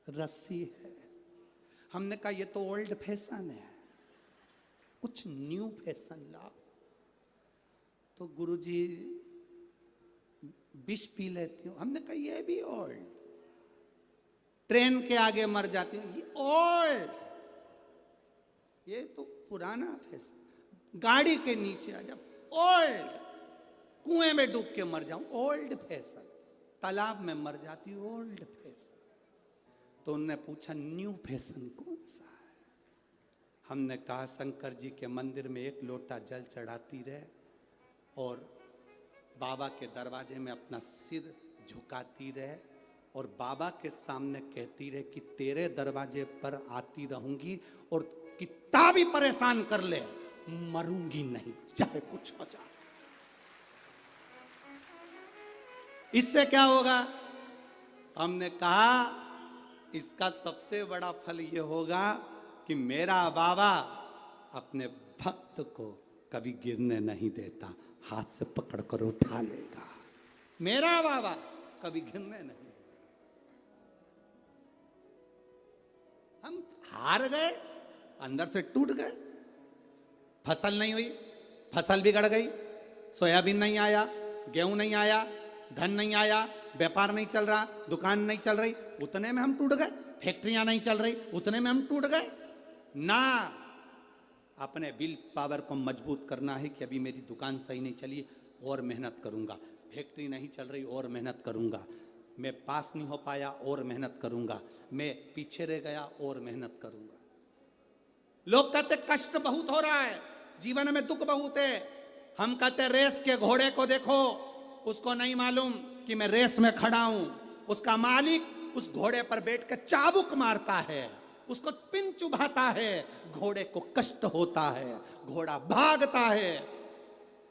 S1: रस्सी है। हमने कहा ये तो ओल्ड फैशन है, कुछ न्यू फैशन लाओ। तो गुरुजी विष पी लेती हूँ। हमने कहा ये भी ओल्ड। ट्रेन के आगे मर जाती हूँ, ये ओल्ड, ये तो पुराना फैशन। गाड़ी के नीचे आ जाओ, ओल्ड। कुएं में डूब के मर जाऊं, ओल्ड फैशन। तालाब में मर जाती हूँ, ओल्ड फैशन। तो उनने पूछा न्यू फैशन कौन सा है? हमने कहा शंकर जी के मंदिर में एक लोटा जल चढ़ाती रहे और बाबा के दरवाजे में अपना सिर झुकाती रहे और बाबा के सामने कहती रहे कि तेरे दरवाजे पर आती रहूंगी और कितना भी परेशान कर ले मरूंगी नहीं, चाहे कुछ हो जाए। इससे क्या होगा? हमने कहा इसका सबसे बड़ा फल यह होगा कि मेरा बाबा अपने भक्त को कभी गिरने नहीं देता, हाथ से पकड़ कर उठा लेगा। मेरा बाबा कभी गिरने नहीं। हम हार गए, अंदर से टूट गए। फसल नहीं हुई, फसल बिगड़ गई, सोयाबीन नहीं आया, गेहूं नहीं आया, धन नहीं आया, व्यापार नहीं चल रहा, दुकान नहीं चल रही, उतने में हम टूट गए। फैक्ट्रियां नहीं चल रही, उतने में हम टूट गए ना। अपने विल पावर को मजबूत करना है कि अभी मेरी दुकान सही नहीं चली, और मेहनत करूंगा। फैक्ट्री नहीं चल रही, और मेहनत करूंगा। मैं पास नहीं हो पाया, और मेहनत करूंगा। मैं पीछे रह गया, और मेहनत करूंगा। लोग कहते कष्ट बहुत हो रहा है, जीवन में दुख बहुत है। हम कहते रेस के घोड़े को देखो, उसको नहीं मालूम कि मैं रेस में खड़ा हूं। उसका मालिक उस घोड़े पर बैठ कर चाबुक मारता है, उसको पिन चुभाता है, घोड़े को कष्ट होता है, घोड़ा भागता है।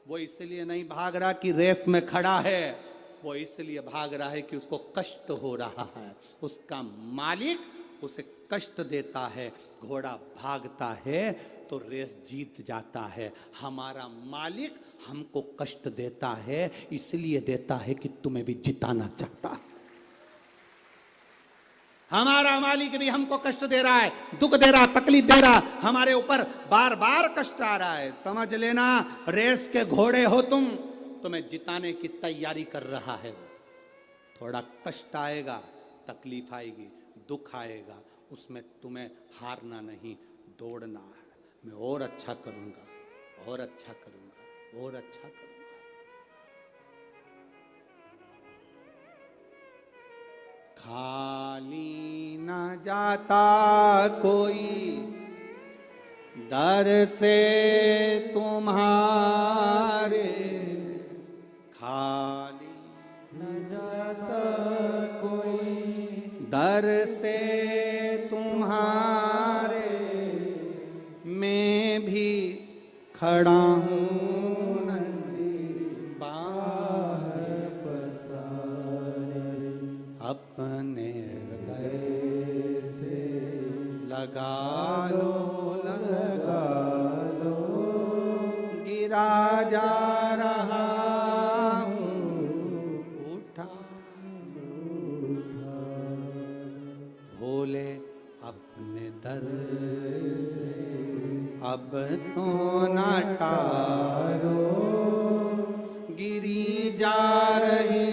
S1: वो इसलिए नहीं भाग रहा कि रेस में खड़ा है, वो इसलिए भाग रहा है कि उसको कष्ट हो रहा है। उसका मालिक उसे कष्ट देता है, घोड़ा भागता है तो रेस जीत जाता है। हमारा मालिक हमको कष्ट देता है, इसलिए देता है कि तुम्हें भी जिताना चाहता है। हमारा मालिक भी हमको कष्ट दे रहा है, दुख दे रहा, तकलीफ दे रहा, हमारे ऊपर बार बार कष्ट आ रहा है। समझ लेना रेस के घोड़े हो तुम, तुम्हें जिताने की तैयारी कर रहा है। थोड़ा कष्ट आएगा, तकलीफ आएगी, दुख आएगा, उसमें तुम्हें हारना नहीं, दौड़ना है। मैं और अच्छा करूंगा, और अच्छा करूंगा, और अच्छा करूंगा। खाली न जाता कोई दर से तुम्हारे, खाली
S2: न जाता कोई
S1: दर से तुम्हारे, मैं भी खड़ा हूँ अपने हृदय से लगा लो, लगा लो, गिरा जा रहा हूँ, उठा भोले अपने दर से अब तो न टारो, गिरी जा रही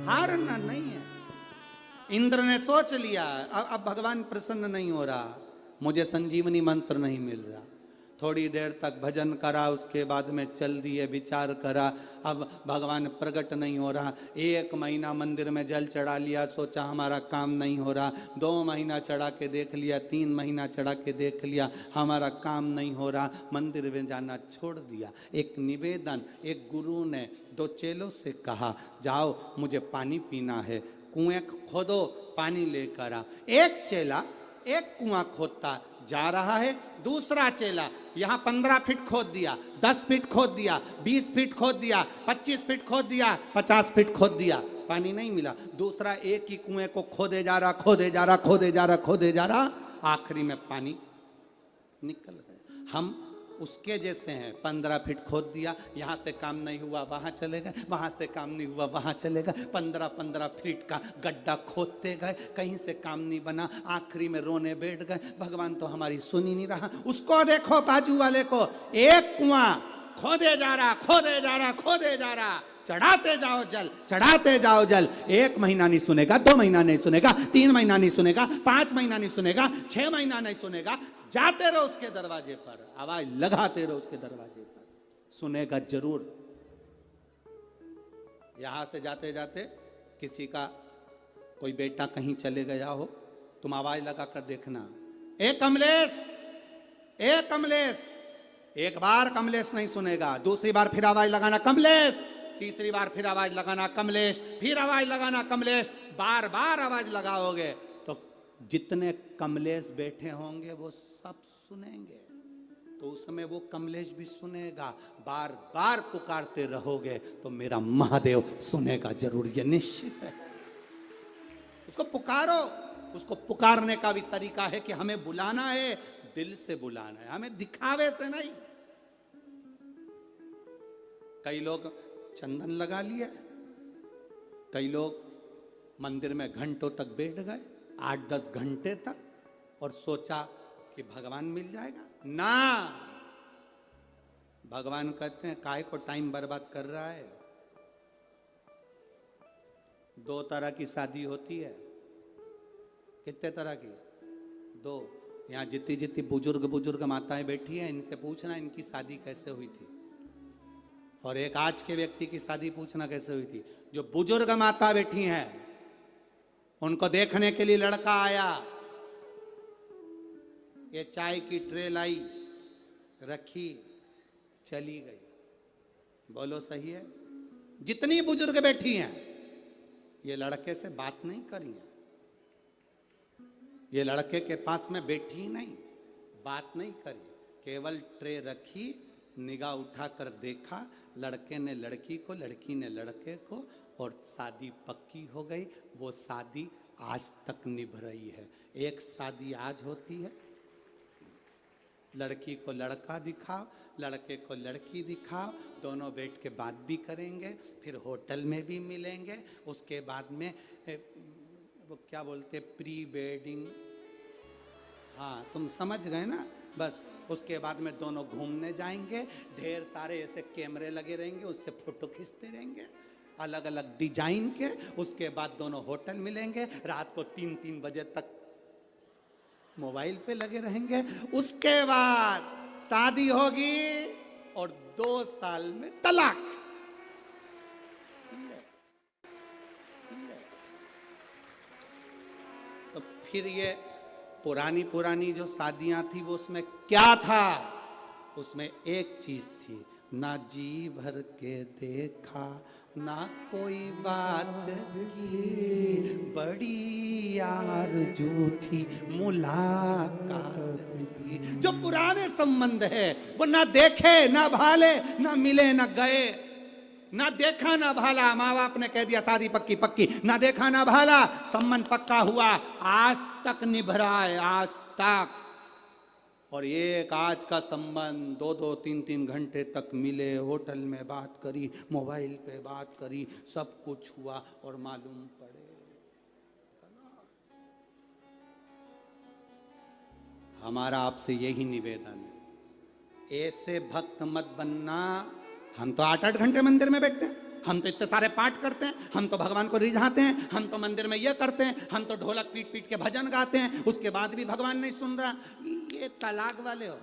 S1: हारना नहीं है। इंद्र ने सोच लिया अब भगवान प्रसन्न नहीं हो रहा, मुझे संजीवनी मंत्र नहीं मिल रहा, थोड़ी देर तक भजन करा, उसके बाद में चल दिए, विचार करा, अब भगवान प्रकट नहीं हो रहा। 1 महीना मंदिर में जल चढ़ा लिया, सोचा हमारा काम नहीं हो रहा। 2 महीना चढ़ा के देख लिया, 3 महीना चढ़ा के देख लिया, हमारा काम नहीं हो रहा, मंदिर में जाना छोड़ दिया। एक निवेदन, एक गुरु ने 2 चेलों से कहा, जाओ मुझे पानी पीना है, कुएं खोदो, पानी लेकर आ। एक चेला एक कुआं खोदता जा रहा है, दूसरा चेला यहाँ 15 फीट खोद दिया, 10 फीट खोद दिया, 20 फीट खोद दिया, 25 फीट खोद दिया, 50 फीट खोद दिया, पानी नहीं मिला। दूसरा एक ही कुएं को खोदे जा रहा, खोदे जा रहा, खोदे जा रहा, खोदे जा रहा, आखिरी में पानी निकल गया। हम उसके जैसे हैं, 15 फीट खोद दिया, यहाँ से काम नहीं हुआ वहाँ चले गए, वहाँ से काम नहीं हुआ वहाँ चले गए, 15-15 फीट का गड्ढा खोदते गए, कहीं से काम नहीं बना, आखिरी में रोने बैठ गए, भगवान तो हमारी सुन ही नहीं रहा। उसको देखो बाजू वाले को, एक कुआं खोदे जा रहा, खोदे जा रहा, खोदे जा रहा, चढ़ाते जाओ जल, चढ़ाते जाओ जल। 1 महीना नहीं सुनेगा, 2 महीना नहीं सुनेगा, 3 महीना नहीं सुनेगा, 5 महीना नहीं सुनेगा, 6 महीना नहीं सुनेगा, जाते रहो उसके दरवाजे पर, आवाज लगाते रहो उसके दरवाजे पर, सुनेगा जरूर। यहां से जाते जाते किसी का कोई बेटा कहीं चले गया हो, तुम आवाज लगा कर देखना, ए कमलेश, ए कमलेश। एक बार कमलेश नहीं सुनेगा, दूसरी बार फिर आवाज लगाना कमलेश, तीसरी बार फिर आवाज लगाना कमलेश, फिर आवाज लगाना कमलेश। बार बार आवाज लगाओगे तो जितने कमलेश बैठे होंगे वो सब सुनेंगे, तो उस समय वो कमलेश भी सुनेगा। बार बार पुकारते रहोगे तो मेरा महादेव सुनेगा जरूर, ये निश्चित है। उसको पुकारो, उसको पुकारने का भी तरीका है कि हमें बुलाना है, दिल से बुलाना है, हमें दिखावे से नहीं। कई लोग चंदन लगा लिया, कई लोग मंदिर में घंटों तक बैठ गए, 8-10 घंटे तक, और सोचा कि भगवान मिल जाएगा ना। भगवान कहते हैं काहे को टाइम बर्बाद कर रहा है। 2 तरह की शादी होती है, कितने तरह की? 2। यहाँ जितनी जितनी बुजुर्ग माताएं बैठी हैं, इनसे पूछना इनकी शादी कैसे हुई थी, और एक आज के व्यक्ति की शादी पूछना कैसे हुई थी। जो बुजुर्ग माता बैठी हैं उनको देखने के लिए लड़का आया, ये चाय की ट्रे लाई, रखी, चली गई। बोलो सही है? जितनी बुजुर्ग बैठी हैं ये लड़के से बात नहीं करी है, ये लड़के के पास में बैठी नहीं, बात नहीं करी, केवल ट्रे रखी, निगाह उठाकर देखा, लड़के ने लड़की को, लड़की ने लड़के को, और शादी पक्की हो गई। वो शादी आज तक निभ रही है। एक शादी आज होती है, लड़की को लड़का दिखाओ, लड़के को लड़की दिखाओ, दोनों बैठ के बात भी करेंगे, फिर होटल में भी मिलेंगे, उसके बाद में वो क्या बोलते, प्री वेडिंग, हाँ तुम समझ गए ना। बस उसके बाद में दोनों घूमने जाएंगे, ढेर सारे ऐसे कैमरे लगे रहेंगे, उससे फोटो खींचते रहेंगे अलग अलग डिजाइन के। उसके बाद दोनों होटल मिलेंगे, रात को 3-3 बजे तक मोबाइल पे लगे रहेंगे। उसके बाद शादी होगी और 2 साल में तलाक। तो फिर ये पुरानी जो शादियां थी वो उसमें क्या था? उसमें एक चीज थी, ना जी भर के देखा, ना कोई बात की, बड़ी आरज़ू थी मुलाकात की। जो पुराने संबंध है वो ना देखे ना भाले, ना मिले ना गए, ना देखा ना भाला। माँ बाप ने कह दिया शादी पक्की पक्की, ना देखा ना भाला, संबंध पक्का हुआ, आज तक निभ रहा है, आज तक। और एक आज का संबंध 2-2, 3-3 घंटे तक मिले, होटल में बात करी, मोबाइल पे बात करी, सब कुछ हुआ और मालूम पड़े। हमारा आपसे यही निवेदन है, ऐसे भक्त मत बनना। हम तो 8-8 घंटे मंदिर में बैठते हैं, हम तो इतने सारे पाठ करते हैं, हम तो भगवान को रिझाते हैं, हम तो मंदिर में ये करते हैं, हम तो ढोलक पीट पीट के भजन गाते हैं, उसके बाद भी भगवान नहीं सुन रहा। ये तलाक वाले हो,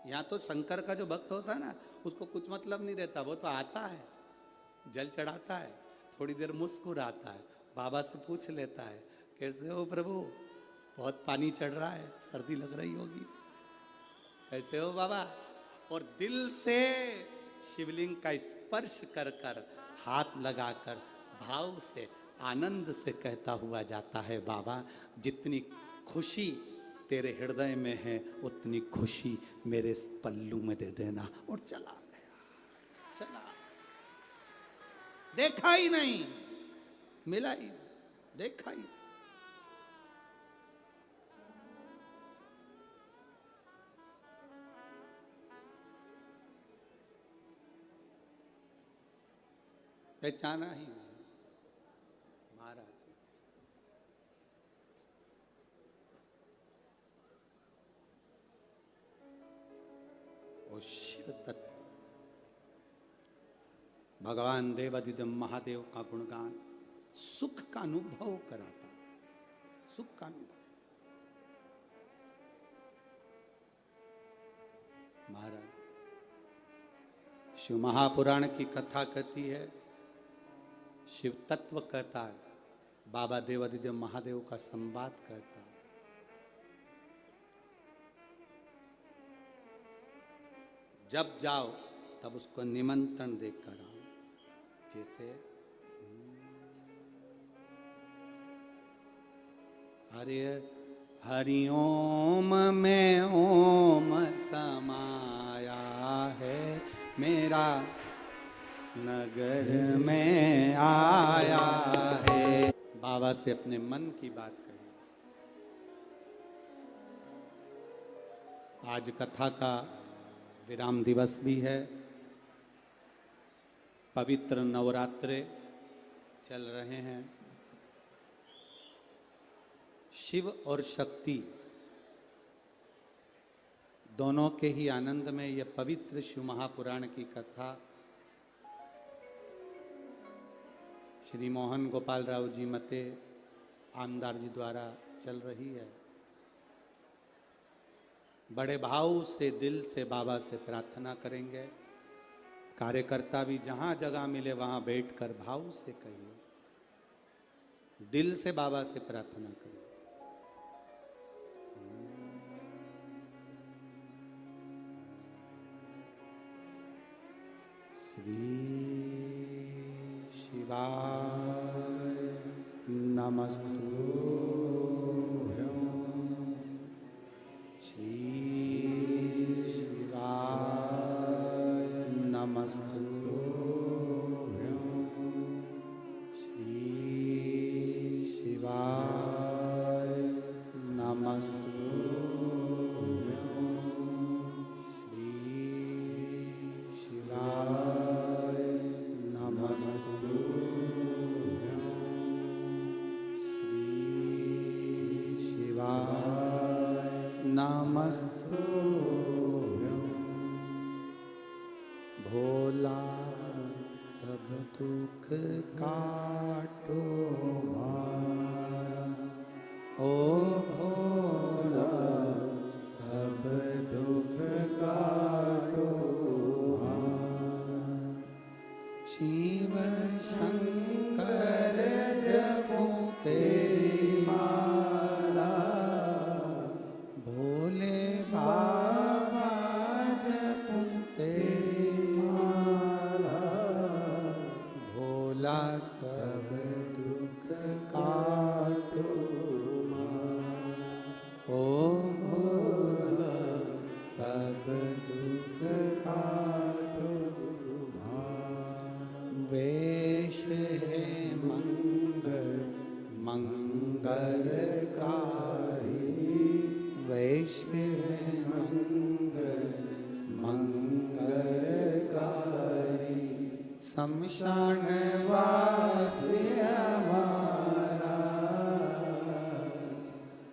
S1: यहाँ तो शंकर का जो भक्त होता है ना, उसको कुछ मतलब नहीं रहता, वो तो आता है, जल चढ़ाता है, थोड़ी देर मुस्कुराता है, बाबा से पूछ लेता है कैसे हो प्रभु, बहुत पानी चढ़ रहा है, सर्दी लग रही होगी, कैसे हो बाबा, और दिल से शिवलिंग का स्पर्श कर कर, हाथ लगाकर भाव से, आनंद से कहता हुआ जाता है, बाबा जितनी खुशी तेरे हृदय में है उतनी खुशी मेरे इस पल्लू में दे देना। और चला गया, चला, देखा ही नहीं, मिला ही, देखा ही। पहचाना ही नहीं महाराज। और शिव तत्व भगवान देवादिदेव महादेव का गुणगान सुख का अनुभव कराता, सुख का अनुभव। महाराज शिव महापुराण की कथा कहती है, शिव तत्व कहता है, बाबा देवादिदेव महादेव का संवाद कहता है। जब जाओ तब उसको निमंत्रण देकर आओ, जैसे हरे हरिओम में ओम समाया है, मेरा नगर में आया है। बाबा से अपने मन की बात कही। आज कथा का विराम दिवस भी है, पवित्र नवरात्रे चल रहे हैं। शिव और शक्ति दोनों के ही आनंद में यह पवित्र शिव महापुराण की कथा श्री मोहन गोपाल राव जी मते आमदार जी द्वारा चल रही है। बड़े भाव से दिल से बाबा से प्रार्थना करेंगे। कार्यकर्ता भी जहां जगह मिले वहां बैठकर भाव से कहिए, दिल से बाबा से प्रार्थना करिए। श्री शिवाय नमस्तुभ्यं, श्री शिवाय नमस्तुभ्यं, श्री शिवाय नमस्तुभ्यं, श्री शिवाय नमस्तुभ्यं। भोला सब दुख काटो माया, ओ भोला सब दुख काटो माया। शिव शंकर जपो तेरी माला, भोले बाबा जपो तेरी माला, भोला सब दुख काटो माया, ओ भोला सब दुख काटो माया। वेश है मंगल मंगलकारी, वैश्य मंगल मंगलकारी। शमशान वासी हमारा,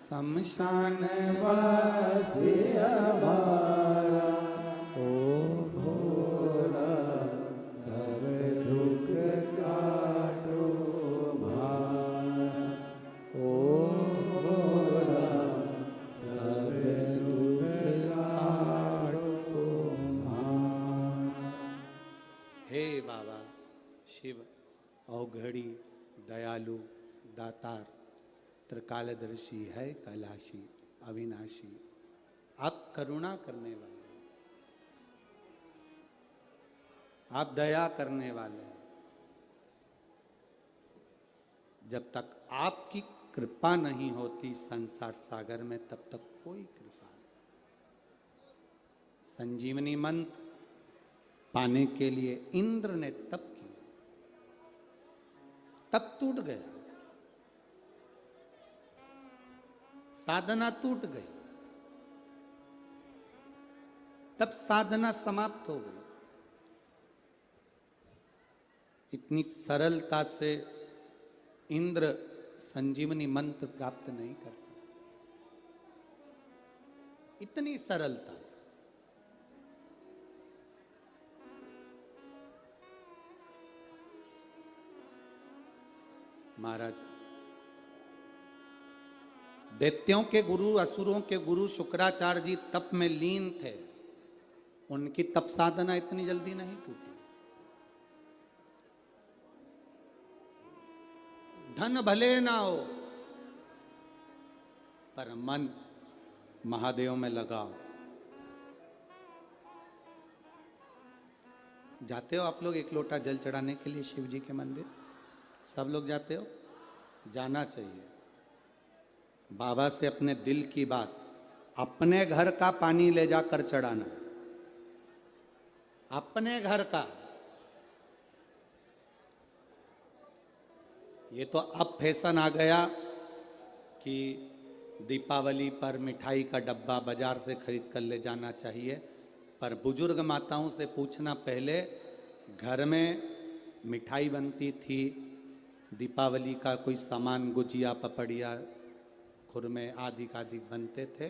S1: शमशान वासी हमारा, ओ भोला सब दुख काटो माया, ओ भोला सब दुख काटो त्रिकालदर्शी है कैलाशी अविनाशी, आप करुणा करने वाले हैं, आप दया करने वाले हैं। जब तक आपकी कृपा नहीं होती संसार सागर में, तब तक कोई कृपा नहीं। संजीवनी मंत्र पाने के लिए इंद्र ने तप किया, तप टूट गया, साधना टूट गई, तब साधना समाप्त हो गई। इतनी सरलता से इंद्र संजीवनी मंत्र प्राप्त नहीं कर सकते, इतनी सरलता से। महाराज, दैत्यों के गुरु, असुरों के गुरु शुक्राचार्य जी तप में लीन थे, उनकी तप साधना इतनी जल्दी नहीं टूटी। धन भले ना हो पर मन महादेव में लगाओ। जाते हो आप लोग एक लोटा जल चढ़ाने के लिए शिव जी के मंदिर? सब लोग जाते हो? जाना चाहिए। बाबा से अपने दिल की बात, अपने घर का पानी ले जाकर चढ़ाना, अपने घर का। ये तो अब फैशन आ गया कि दीपावली पर मिठाई का डब्बा बाजार से खरीद कर ले जाना चाहिए, पर बुजुर्ग माताओं से पूछना पहले घर में मिठाई बनती थी, दीपावली का कोई सामान, गुजिया, पपड़िया, खुरमे आदि आदि बनते थे,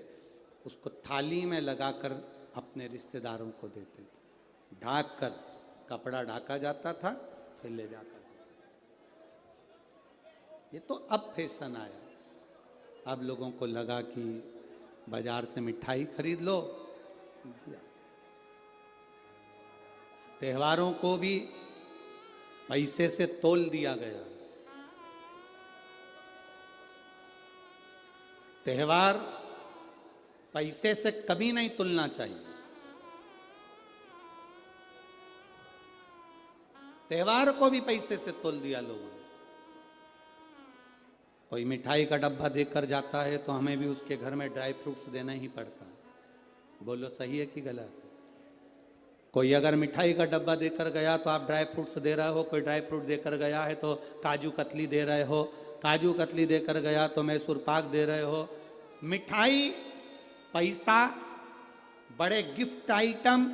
S1: उसको थाली में लगाकर अपने रिश्तेदारों को देते थे, ढाक कर, कपड़ा ढाका जाता था, फिर ले जाकर। ये तो अब फैशन आया। अब लोगों को लगा कि बाजार से मिठाई खरीद लो, दिया। त्योहारों को भी पैसे से तोल दिया गया। त्योहार पैसे से कभी नहीं तुलना चाहिए। त्योहार को भी पैसे से तोल दिया लोगों ने। कोई मिठाई का डब्बा देकर जाता है तो हमें भी उसके घर में ड्राई फ्रूट्स देना ही पड़ता है। बोलो सही है कि गलत है? कोई अगर मिठाई का डब्बा देकर गया तो आप ड्राई फ्रूट्स दे रहे हो, कोई ड्राई फ्रूट देकर गया है तो काजू कतली दे रहे हो, काजू कतली देकर गया तो मैसूर पाक दे रहे हो। मिठाई, पैसा, बड़े गिफ्ट आइटम,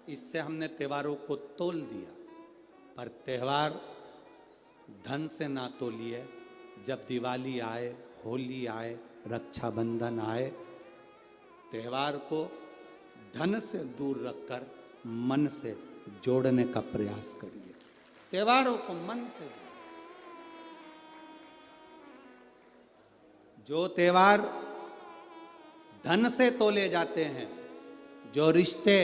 S1: इससे हमने त्योहारों को तोल दिया। पर त्योहार धन से ना तोलिए। जब दिवाली आए, होली आए, रक्षाबंधन आए, त्योहार को धन से दूर रखकर मन से जोड़ने का प्रयास करिए। त्योहारों को मन से, जो त्योहार धन से तोले जाते हैं, जो रिश्ते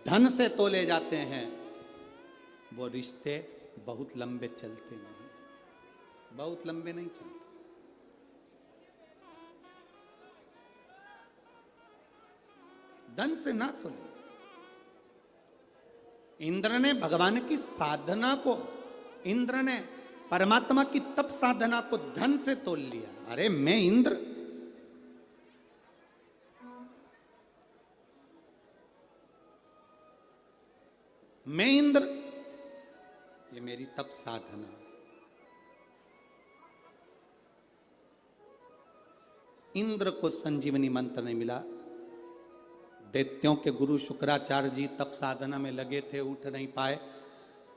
S1: धन से तोले जाते हैं, वो रिश्ते बहुत लंबे चलते नहीं, बहुत लंबे नहीं चलते। धन से ना तोले। इंद्र ने भगवान की साधना को, इंद्र ने परमात्मा की तप साधना को धन से तोल लिया। अरे मैं इंद्र, मैं इंद्र, ये मेरी तप साधना। इंद्र को संजीवनी मंत्र नहीं मिला। दैत्यों के गुरु शुक्राचार्य जी तप साधना में लगे थे, उठ नहीं पाए।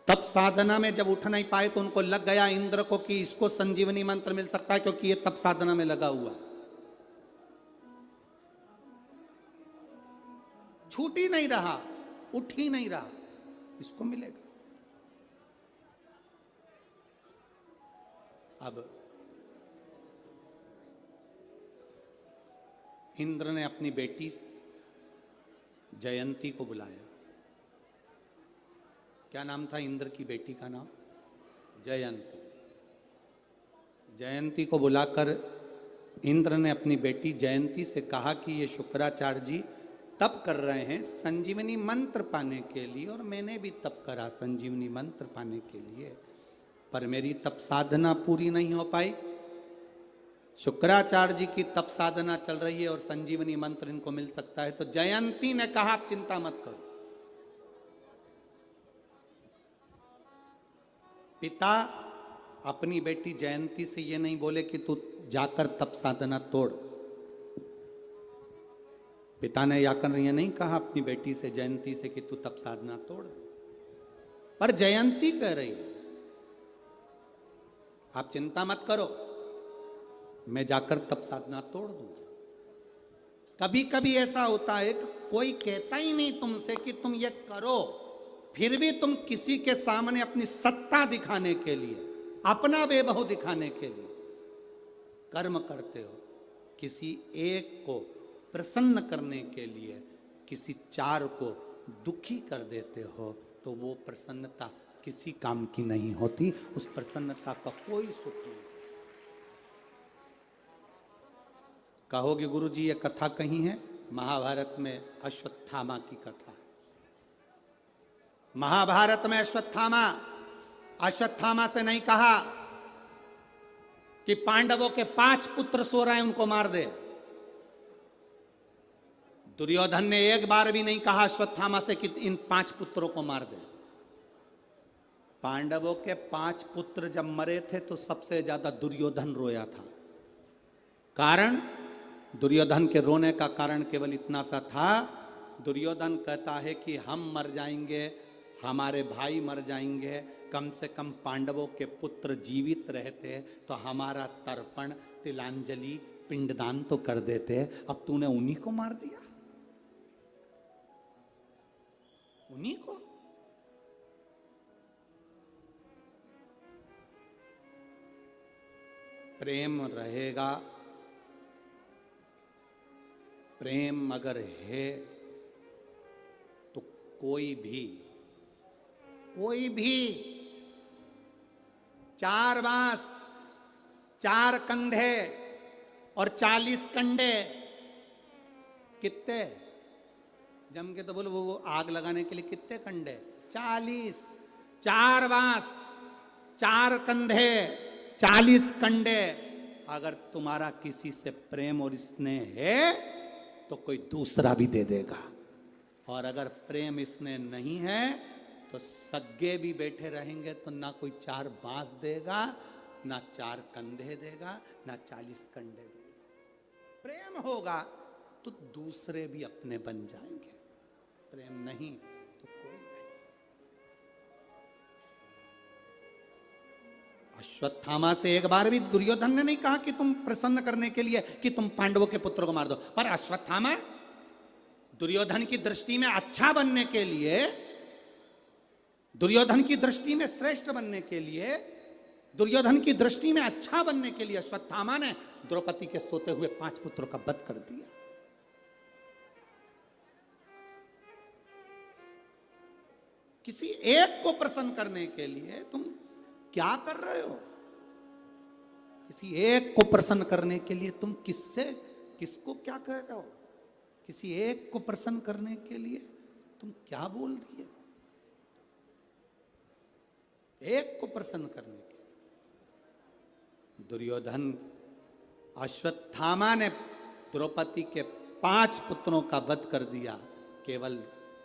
S1: तप साधना में जब उठ नहीं पाए तो उनको लग गया इंद्र को कि इसको संजीवनी मंत्र मिल सकता है, क्योंकि ये तप साधना में लगा हुआ, छूट ही नहीं रहा, उठ ही नहीं रहा, इसको मिलेगा। अब इंद्र ने अपनी बेटी जयंती को बुलाया। क्या नाम था इंद्र की बेटी का नाम? जयंती। जयंती को बुलाकर इंद्र ने अपनी बेटी जयंती से कहा कि ये शुक्राचार्य जी तप कर रहे हैं संजीवनी मंत्र पाने के लिए, और मैंने भी तप करा संजीवनी मंत्र पाने के लिए, पर मेरी तप साधना पूरी नहीं हो पाई। शुक्राचार्य जी की तप साधना चल रही है और संजीवनी मंत्र इनको मिल सकता है। तो जयंती ने कहा आप चिंता मत करो। पिता अपनी बेटी जयंती से ये नहीं बोले कि तू जाकर तप साधना तोड़। पिता ने जाकर ये नहीं कहा अपनी बेटी से जयंती से कि तू तप साधना तोड़, पर जयंती कह रही है आप चिंता मत करो, मैं जाकर तप साधना तोड़ दूंगा। कभी कभी ऐसा होता है कि कोई कहता ही नहीं तुमसे कि तुम ये करो, फिर भी तुम किसी के सामने अपनी सत्ता दिखाने के लिए, अपना वैभव दिखाने के लिए कर्म करते हो। किसी एक को प्रसन्न करने के लिए किसी चार को दुखी कर देते हो, तो वो प्रसन्नता किसी काम की नहीं होती, उस प्रसन्नता का कोई सुख नहीं। कहोगे गुरुजी ये कथा कहीं है? महाभारत में अश्वत्थामा की कथा। महाभारत में अश्वत्थामा से नहीं कहा कि पांडवों के 5 पुत्र सो रहे हैं उनको मार दे। दुर्योधन ने एक बार भी नहीं कहा अश्वत्थामा से कि इन 5 पुत्रों को मार दे। पांडवों के 5 पुत्र जब मरे थे तो सबसे ज्यादा दुर्योधन रोया था। कारण, दुर्योधन के रोने का कारण केवल इतना सा था, दुर्योधन कहता है कि हम मर जाएंगे, हमारे भाई मर जाएंगे, कम से कम पांडवों के पुत्र जीवित रहते तो हमारा तर्पण, तिलांजलि, पिंडदान तो कर देते, अब तूने उन्हीं को मार दिया। उन्हीं को। प्रेम रहेगा, प्रेम अगर है तो कोई भी 4 बांस, 4 कंधे और 40 कंडे, कितने जम के तो बोलो वो आग लगाने के लिए कितने कंडे? 40। 4 बांस, 4 कंधे, 40 कंडे। अगर तुम्हारा किसी से प्रेम और स्नेह है तो कोई दूसरा भी दे देगा, और अगर प्रेम स्नेह नहीं है तो सग्गे भी बैठे रहेंगे तो ना कोई 4 बांस देगा, ना 4 कंधे देगा, ना 40 कंडे देगा। प्रेम होगा तो दूसरे भी अपने बन जाएंगे, प्रेम नहीं तो कोई नहीं। अश्वत्थामा से एक बार भी दुर्योधन ने नहीं कहा कि तुम प्रसन्न करने के लिए कि तुम पांडवों के पुत्रों को मार दो, पर अश्वत्थामा दुर्योधन की दृष्टि में अच्छा बनने के लिए, दुर्योधन की दृष्टि में श्रेष्ठ बनने के लिए, दुर्योधन की दृष्टि में अच्छा बनने के लिए अश्वत्थामा ने द्रौपदी के सोते हुए 5 पुत्रों का वध कर दिया। किसी एक को प्रसन्न करने के लिए तुम क्या कर रहे हो? किसी एक को प्रसन्न करने के लिए तुम किसको क्या कह रहे हो? किसी एक को प्रसन्न करने के लिए तुम क्या बोल दिए? एक को प्रसन्न करने के लिए दुर्योधन, अश्वत्थामा ने द्रौपदी के 5 पुत्रों का वध कर दिया केवल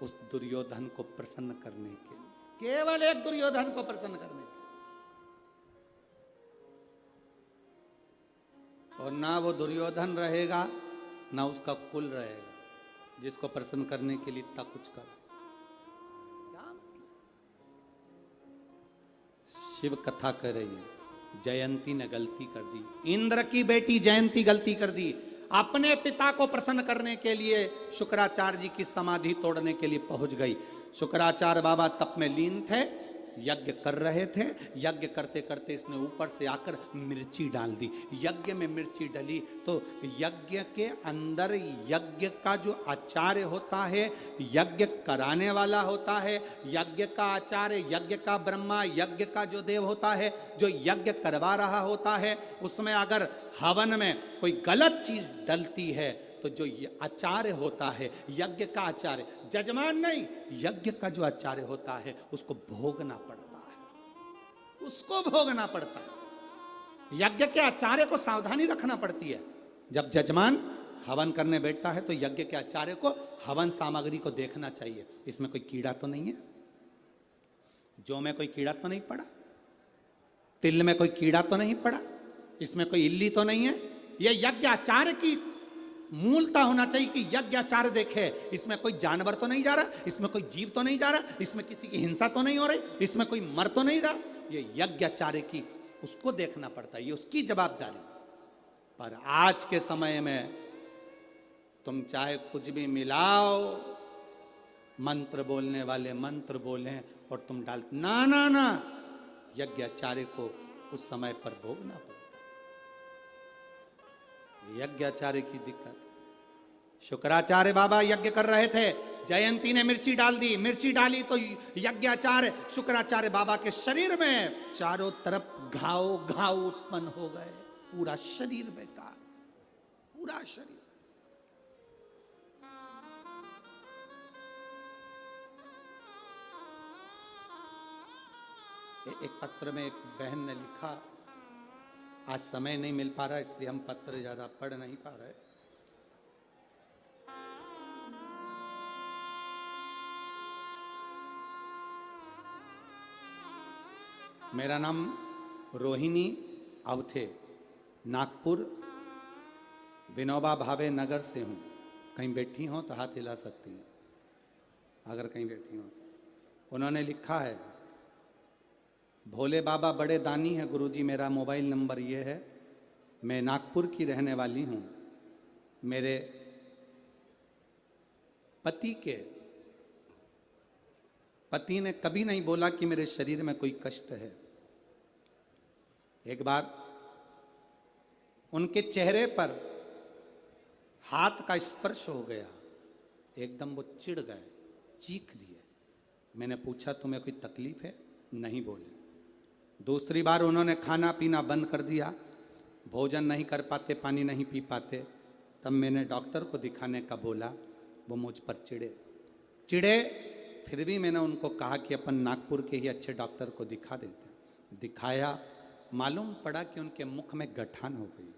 S1: उस दुर्योधन को प्रसन्न करने के लिए, केवल एक दुर्योधन को प्रसन्न करने के लिए। और ना वो दुर्योधन रहेगा ना उसका कुल रहेगा जिसको प्रसन्न करने के लिए इतना कुछ कर। क्या मतलब? शिव कथा कर रही है, जयंती ने गलती कर दी, इंद्र की बेटी जयंती गलती कर दी। अपने पिता को प्रसन्न करने के लिए शुक्राचार्य जी की समाधि तोड़ने के लिए पहुंच गई। शुक्राचार्य बाबा तप में लीन थे, यज्ञ कर रहे थे, यज्ञ करते करते इसने ऊपर से आकर मिर्ची डाल दी। यज्ञ में मिर्ची डली तो यज्ञ के अंदर यज्ञ का जो आचार्य होता है, यज्ञ कराने वाला होता है, यज्ञ का आचार्य, यज्ञ का ब्रह्मा, यज्ञ का जो देव होता है, जो यज्ञ करवा रहा होता है, उसमें अगर हवन में कोई गलत चीज डलती है तो जो आचार्य होता है, यज्ञ का आचार्य, जजमान नहीं, यज्ञ का जो आचार्य होता है उसको भोगना पड़ता है, उसको भोगना पड़ता है। यज्ञ के आचार्य को सावधानी रखना पड़ती है। जब जजमान हवन करने बैठता है तो यज्ञ के आचार्य को हवन सामग्री को देखना चाहिए, इसमें कोई कीड़ा तो नहीं है, जौ में कोई कीड़ा तो नहीं पड़ा, तिल में कोई कीड़ा तो नहीं पड़ा, इसमें कोई इल्ली तो नहीं है। यह यज्ञ आचार्य की मूलता होना चाहिए कि यज्ञ आचार्य देखे, इसमें कोई जानवर तो नहीं जा रहा, इसमें कोई जीव तो नहीं जा रहा, इसमें किसी की हिंसा तो नहीं हो रही, इसमें कोई मर तो नहीं रहा। ये यज्ञ आचार्य की उसको देखना पड़ता है, ये उसकी जवाबदारी। पर आज के समय में तुम चाहे कुछ भी मिलाओ, मंत्र बोलने वाले मंत्र बोले और तुम डाल, ना ना ना, यज्ञ आचार्य को उस समय पर भोगना पड़ता। यज्ञ आचार्य की दिक्कत। शुक्राचार्य बाबा यज्ञ कर रहे थे, जयंती ने मिर्ची डाल दी, मिर्ची डाली तो यज्ञाचार्य शुक्राचार्य बाबा के शरीर में चारों तरफ घाव घाव उत्पन्न हो गए, पूरा शरीर बेकार, पूरा शरीर। एक पत्र में एक बहन ने लिखा, आज समय नहीं मिल पा रहा इसलिए हम पत्र ज्यादा पढ़ नहीं पा रहे। मेरा नाम रोहिणी अवथे, नागपुर विनोबा भावे नगर से हूँ। कहीं बैठी हो तो हाथ हिला सकती हैं, अगर कहीं बैठी हो तो। उन्होंने लिखा है, भोले बाबा बड़े दानी हैं गुरुजी, मेरा मोबाइल नंबर ये है, मैं नागपुर की रहने वाली हूँ। मेरे पति ने कभी नहीं बोला कि मेरे शरीर में कोई कष्ट है। एक बार उनके चेहरे पर हाथ का स्पर्श हो गया, एकदम वो चिढ़ गए, चीख दिए। मैंने पूछा तुम्हें कोई तकलीफ है? नहीं बोले। दूसरी बार उन्होंने खाना पीना बंद कर दिया, भोजन नहीं कर पाते, पानी नहीं पी पाते। तब मैंने डॉक्टर को दिखाने का बोला, वो मुझ पर चिढ़े। फिर भी मैंने उनको कहा कि अपन नागपुर के ही अच्छे डॉक्टर को दिखा देते। दिखाया, मालूम पड़ा कि उनके मुख में गठान हो गई,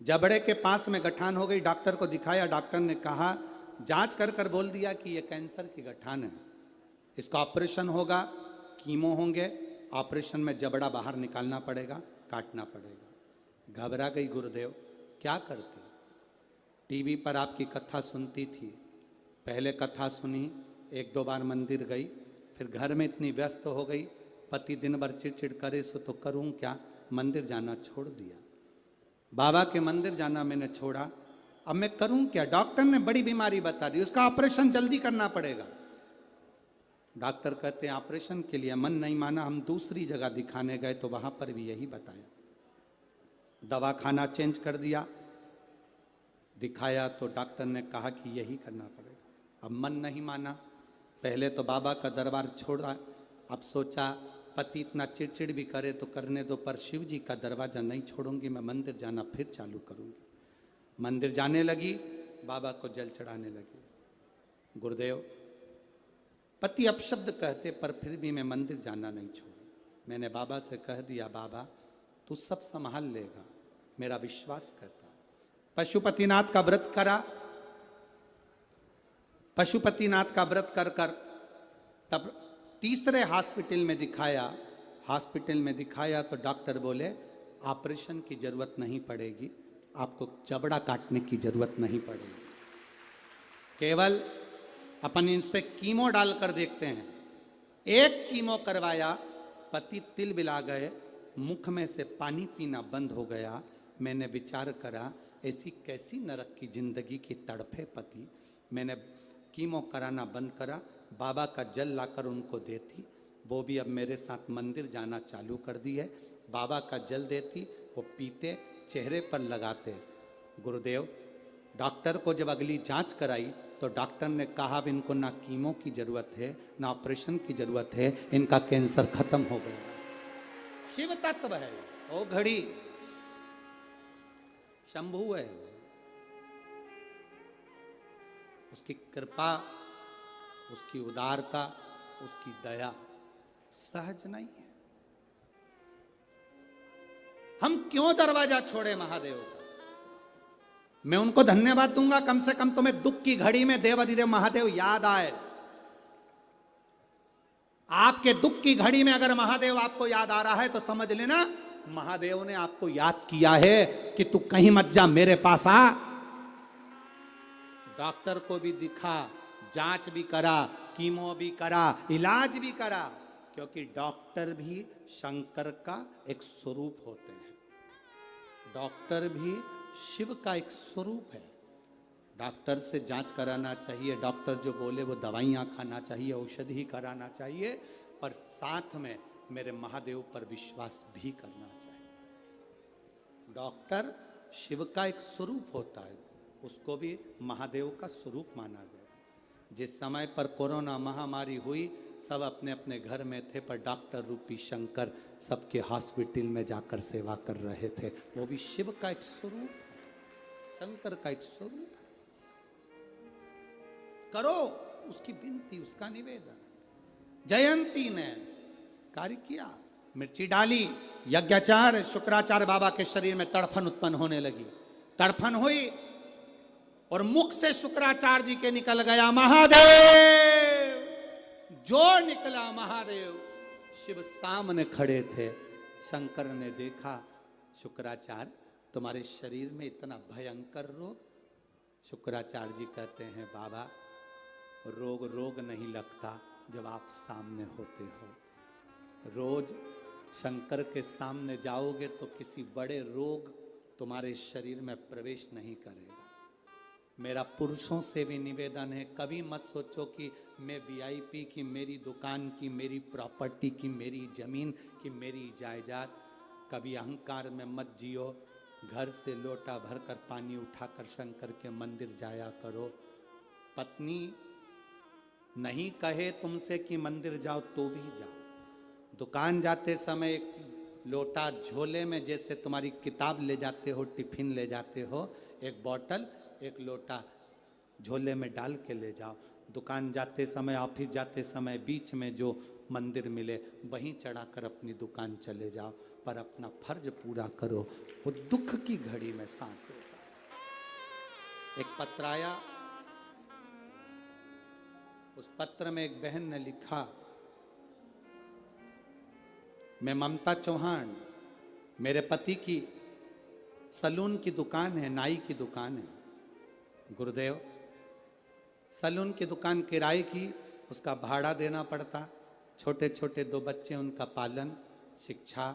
S1: जबड़े के पास में गठान हो गई। डॉक्टर को दिखाया, डॉक्टर ने कहा, जांच कर कर बोल दिया कि ये कैंसर की गठान है, इसका ऑपरेशन होगा, कीमो होंगे, ऑपरेशन में जबड़ा बाहर निकालना पड़ेगा, काटना पड़ेगा। घबरा गई गुरुदेव, क्या करती? टीवी पर आपकी कथा सुनती थी, पहले कथा सुनी, एक दो बार मंदिर गई, फिर घर में इतनी व्यस्त हो गई, पति दिन भर चिड़चिड़ करे सो तो करूं क्या, मंदिर जाना छोड़ दिया। बाबा के मंदिर जाना मैंने छोड़ा, अब मैं करूं क्या? डॉक्टर ने बड़ी बीमारी बता दी, उसका ऑपरेशन जल्दी करना पड़ेगा। डॉक्टर कहते हैं ऑपरेशन के लिए मन नहीं माना, हम दूसरी जगह दिखाने गए तो वहां पर भी यही बताया। दवा खाना चेंज कर दिया, दिखाया तो डॉक्टर ने कहा कि यही करना पड़ेगा। अब मन नहीं माना, पहले तो बाबा का दरबार छोड़ा, अब सोचा पति इतना चिड़चिड़ भी करे तो करने दो, पर शिव जी का दरवाजा नहीं छोड़ूंगी, मैं मंदिर जाना फिर चालू करूंगी। मंदिर जाने लगी, बाबा को जल चढ़ाने लगी। गुरुदेव, पति अपशब्द कहते पर फिर भी मैं मंदिर जाना नहीं छोड़ी। मैंने बाबा से कह दिया, बाबा तू सब संभाल लेगा, मेरा विश्वास करता। पशुपतिनाथ का व्रत करा, पशुपतिनाथ का व्रत कर कर तब तीसरे हॉस्पिटल में दिखाया तो डॉक्टर बोले ऑपरेशन की जरूरत नहीं पड़ेगी, आपको जबड़ा काटने की जरूरत नहीं पड़ेगी, केवल अपन इस पे कीमो डालकर देखते हैं। एक कीमो करवाया, पति तिल बिला गए, मुख में से पानी पीना बंद हो गया। मैंने विचार करा, ऐसी कैसी नरक की जिंदगी की तड़फे पति। मैंने कीमो कराना बंद करा, बाबा का जल लाकर उनको देती। वो भी अब मेरे साथ मंदिर जाना चालू कर दी है। बाबा का जल देती, वो पीते, चेहरे पर लगाते। गुरुदेव, डॉक्टर को जब अगली जांच कराई तो डॉक्टर ने कहा अब इनको ना कीमो की जरूरत है, ना ऑपरेशन की जरूरत है, इनका कैंसर खत्म हो गया। शिव तत्व है वो घड़ी, शंभु है। उसकी कृपा, उसकी उदारता, उसकी दया सहज नहीं है। हम क्यों दरवाजा छोड़े महादेव का? मैं उनको धन्यवाद दूंगा, कम से कम तुम्हें दुख की घड़ी में देवाधिदेव महादेव याद आए। आपके दुख की घड़ी में अगर महादेव आपको याद आ रहा है तो समझ लेना महादेव ने आपको याद किया है कि तू कहीं मत जा, मेरे पास आ। डॉक्टर को भी दिखा, जांच भी करा, कीमो भी करा, इलाज भी करा, क्योंकि डॉक्टर भी शंकर का एक स्वरूप होते हैं। डॉक्टर भी शिव का एक स्वरूप है। डॉक्टर से जांच कराना चाहिए, डॉक्टर जो बोले वो दवाइयाँ खाना चाहिए, औषधि कराना चाहिए, पर साथ में मेरे महादेव पर विश्वास भी करना चाहिए। डॉक्टर शिव का एक स्वरूप होता है, उसको भी महादेव का स्वरूप माना गया। जिस समय पर कोरोना महामारी हुई, सब अपने अपने घर में थे, पर डॉक्टर रूपी शंकर सबके हॉस्पिटल में जाकर सेवा कर रहे थे। वो भी शिव का एक स्वरूप है, शंकर का एक स्वरूप। करो उसकी विनती, उसका निवेदन। जयंती ने कार्य किया, मिर्ची डाली, यज्ञाचार्य शुक्राचार्य बाबा के शरीर में तड़फन उत्पन्न होने लगी। तड़फन हुई और मुख से शुक्राचार्य जी के निकल गया महादेव। जो निकला महादेव, शिव सामने खड़े थे। शंकर ने देखा, शुक्राचार्य तुम्हारे शरीर में इतना भयंकर रोग। शुक्राचार्य जी कहते हैं बाबा, रोग रोग नहीं लगता जब आप सामने होते हो। रोज शंकर के सामने जाओगे तो किसी बड़े रोग तुम्हारे शरीर में प्रवेश नहीं करेगा। मेरा पुरुषों से भी निवेदन है, कभी मत सोचो कि मैं वीआईपी की, मेरी दुकान की, मेरी प्रॉपर्टी की, मेरी जमीन की, मेरी जायदाद। कभी अहंकार में मत जियो। घर से लोटा भरकर पानी उठाकर शंकर के मंदिर जाया करो। पत्नी नहीं कहे तुमसे कि मंदिर जाओ तो भी जाओ। दुकान जाते समय एक लोटा झोले में, जैसे तुम्हारी किताब ले जाते हो, टिफिन ले जाते हो, एक बोतल एक लोटा झोले में डाल के ले जाओ। दुकान जाते समय, ऑफिस जाते समय, बीच में जो मंदिर मिले वहीं चढ़ाकर अपनी दुकान चले जाओ, पर अपना फर्ज पूरा करो। वो दुख की घड़ी में साथ होगा। एक पत्र आया, उस पत्र में एक बहन ने लिखा, मैं ममता चौहान, मेरे पति की सलून की दुकान है, नाई की दुकान है। गुरुदेव, सलून की दुकान किराए की, उसका भाड़ा देना पड़ता, छोटे छोटे 2 बच्चे, उनका पालन, शिक्षा,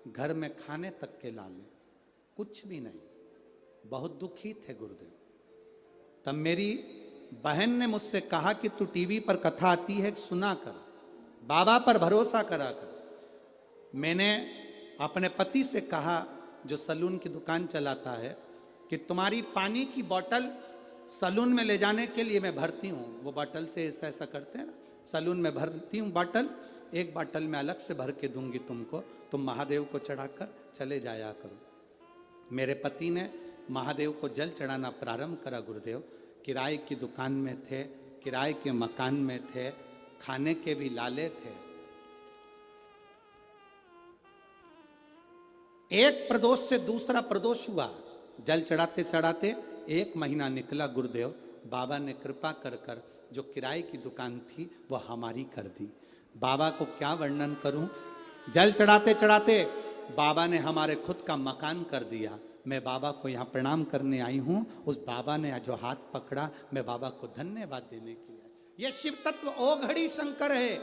S1: घर में खाने तक के लाले, कुछ भी नहीं। बहुत दुखी थे गुरुदेव। तब मेरी बहन ने मुझसे कहा कि तू टीवी पर कथा आती है, सुना कर, बाबा पर भरोसा करा कर। मैंने अपने पति से कहा, जो सलून की दुकान चलाता है, कि तुम्हारी पानी की बोतल सलून में ले जाने के लिए मैं भरती हूँ। वो बोतल से ऐसा ऐसा करते हैं ना, सलून में भरती हूँ बोतल, एक बोतल में अलग से भर के दूंगी तुमको, तुम महादेव को चढ़ाकर चले जाया करो। मेरे पति ने महादेव को जल चढ़ाना प्रारंभ करा। गुरुदेव, किराए की दुकान में थे, किराए के मकान में थे, खाने के भी लाले थे। एक प्रदोष से दूसरा प्रदोष हुआ। जल चढ़ाते चढ़ाते 1 महीना निकला। गुरुदेव, बाबा ने कृपा कर कर जो किराए की दुकान थी वो हमारी कर दी। बाबा को क्या वर्णन करूं, जल चढ़ाते चढ़ाते बाबा ने हमारे खुद का मकान कर दिया। मैं बाबा को यहाँ प्रणाम करने आई हूँ। उस बाबा ने जो हाथ पकड़ा, मैं बाबा को धन्यवाद देने के लिए। यह शिव तत्व ओघड़ी शंकर है,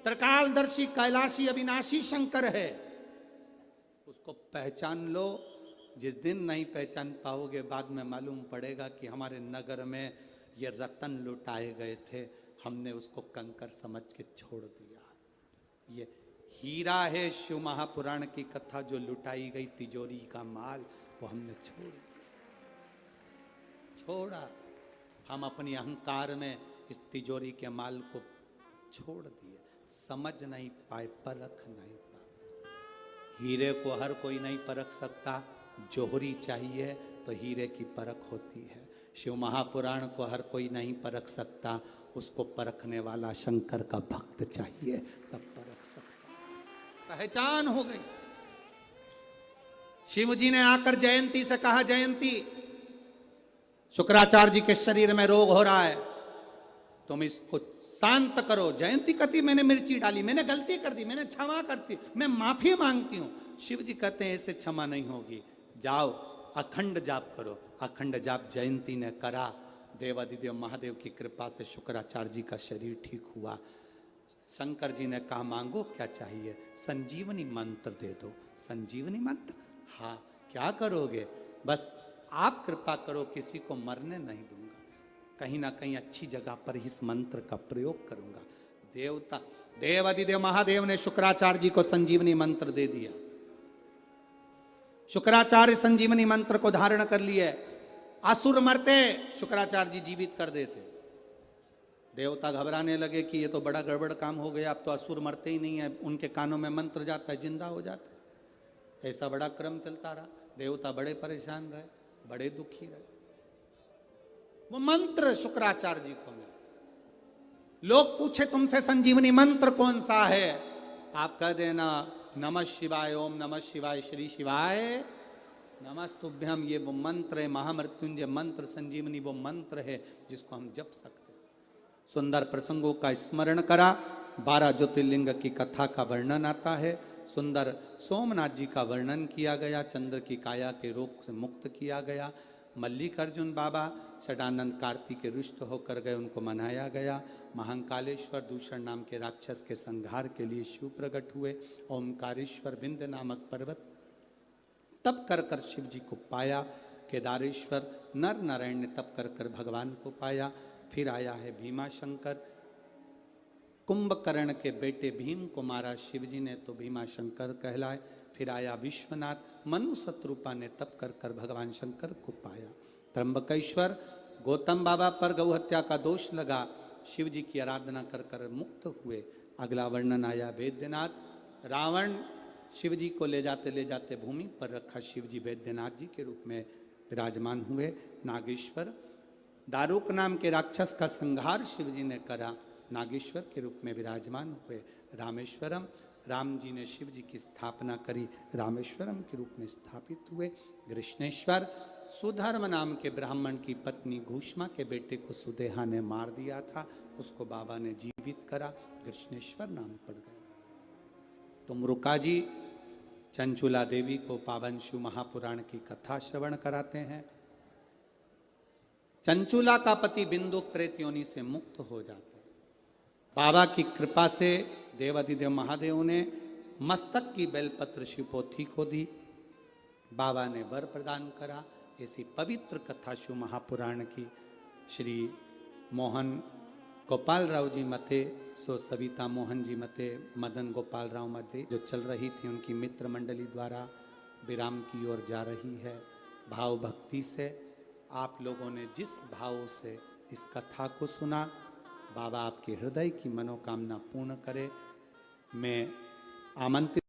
S1: त्रिकालदर्शी कैलाशी अविनाशी शंकर है। उसको पहचान लो। जिस दिन नहीं पहचान पाओगे, बाद में मालूम पड़ेगा कि हमारे नगर में ये रतन लुटाए गए थे, हमने उसको कंकर समझ के छोड़ दिया। ये हीरा है शिव महापुराण की कथा, जो लुटाई गई तिजोरी का माल वो हमने छोड़ा। हम अपनी अहंकार में इस तिजोरी के माल को छोड़ दिए, समझ नहीं पाए, परख नहीं पाए। हीरे को हर कोई नहीं परख सकता, जोहरी चाहिए तो हीरे की परख होती है। शिव महापुराण को हर कोई नहीं परख सकता, उसको परखने वाला शंकर का भक्त चाहिए, तब परख सकता। पहचान हो गई। शिव जी ने आकर जयंती से कहा, जयंती शुक्राचार्य जी के शरीर में रोग हो रहा है, तुम इसको शांत करो। जयंती कहती मैंने मिर्ची डाली, मैंने गलती कर दी, मैंने क्षमा करती, मैं माफी मांगती हूं। शिव जी कहते हैं ऐसे क्षमा नहीं होगी, जाओ अखंड जाप करो। अखंड जाप जयंती ने करा, देवादिदेव महादेव की कृपा से शुक्राचार्य जी का शरीर ठीक हुआ। शंकर जी ने कहा मांगो क्या चाहिए? संजीवनी मंत्र दे दो। संजीवनी मंत्र? हाँ, क्या करोगे? बस आप कृपा करो, किसी को मरने नहीं दूंगा, कहीं ना कहीं अच्छी जगह पर इस मंत्र का प्रयोग करूंगा। देवता देवादिदेव महादेव ने शुक्राचार्य जी को संजीवनी मंत्र दे दिया। शुक्राचार्य संजीवनी मंत्र को धारण कर लिए। असुर मरते, शुक्राचार्य जी जीवित कर देते। देवता घबराने लगे कि ये तो बड़ा गड़बड़ काम हो गया, अब तो असुर मरते ही नहीं है, उनके कानों में मंत्र जाता है, जिंदा हो जाते। ऐसा बड़ा क्रम चलता रहा। देवता बड़े परेशान रहे, बड़े दुखी रहे। वो मंत्र शुक्राचार्य जी को मिला। लोग पूछे तुमसे संजीवनी मंत्र कौन सा है, आप कह देना नमः शिवाय, ओम नमः शिवाय, श्री शिवाय नमस्तुभ्यम। ये वो मंत्र है, महामृत्युंजय मंत्र, संजीवनी वो मंत्र है जिसको हम जप सकते हैं। सुंदर प्रसंगों का स्मरण करा। 12 ज्योतिर्लिंग की कथा का वर्णन आता है। सुंदर सोमनाथ जी का वर्णन किया गया, चंद्र की काया के रोग से मुक्त किया गया। मल्लिकार्जुन बाबा षडानंद कार्तिक के रुष्ट होकर गए, उनको मनाया गया। महाकालेश्वर दूषण नाम के राक्षस के संहार के लिए शिव प्रकट हुए। ओमकारेश्वर विंध्य नामक पर्वत तप कर कर शिव जी को पाया। केदारेश्वर नर नारायण ने तप कर कर भगवान को पाया। फिर आया है भीमा शंकर, कुंभकर्ण के बेटे भीम को मारा शिव जी ने, तो भीमा शंकर कहलाए। फिर आया विश्वनाथ, मनु शत्रुपा ने तप कर कर भगवान शंकर को पाया। त्र्यंबकेश्वर, गौतम बाबा पर गौ हत्या का दोष लगा, शिव जी की आराधना कर कर मुक्त हुए। अगला वर्णन आया वैद्यनाथ। रावण शिव जी को ले जाते भूमि पर रखा, शिव जी वैद्यनाथ जी के रूप में विराजमान हुए। नागेश्वर, दारुक नाम के राक्षस का संहार शिव जी ने करा, नागेश्वर के रूप में विराजमान हुए। रामेश्वरम, राम जी ने शिव जी की स्थापना करी, रामेश्वरम के रूप में स्थापित हुए। कृष्णेश्वर, सुधर्म नाम के ब्राह्मण की पत्नी घूष्मा के बेटे को सुदेहा ने मार दिया था, उसको बाबा ने जीवित करा, कृष्णेश्वर नाम पड़ गया। तुमरुका जी चंचुला देवी को पावन शिव महापुराण की कथा श्रवण कराते हैं। चंचुला का पति बिंदु प्रेत योनि से मुक्त हो जाता है। बाबा की कृपा से देवादिदेव महादेव ने मस्तक की बेलपत्र शिवपोथी को दी, बाबा ने वर प्रदान करा। ऐसी पवित्र कथा शिव महापुराण की श्री मोहन गोपाल राव जी मते, सो सविता मोहन जी मते, मदन गोपाल राव मते जो चल रही थी, उनकी मित्र मंडली द्वारा विराम की ओर जा रही है। भाव भक्ति से आप लोगों ने जिस भाव से इस कथा को सुना, बाबा आपके हृदय की मनोकामना पूर्ण करे। मैं आमंत्रित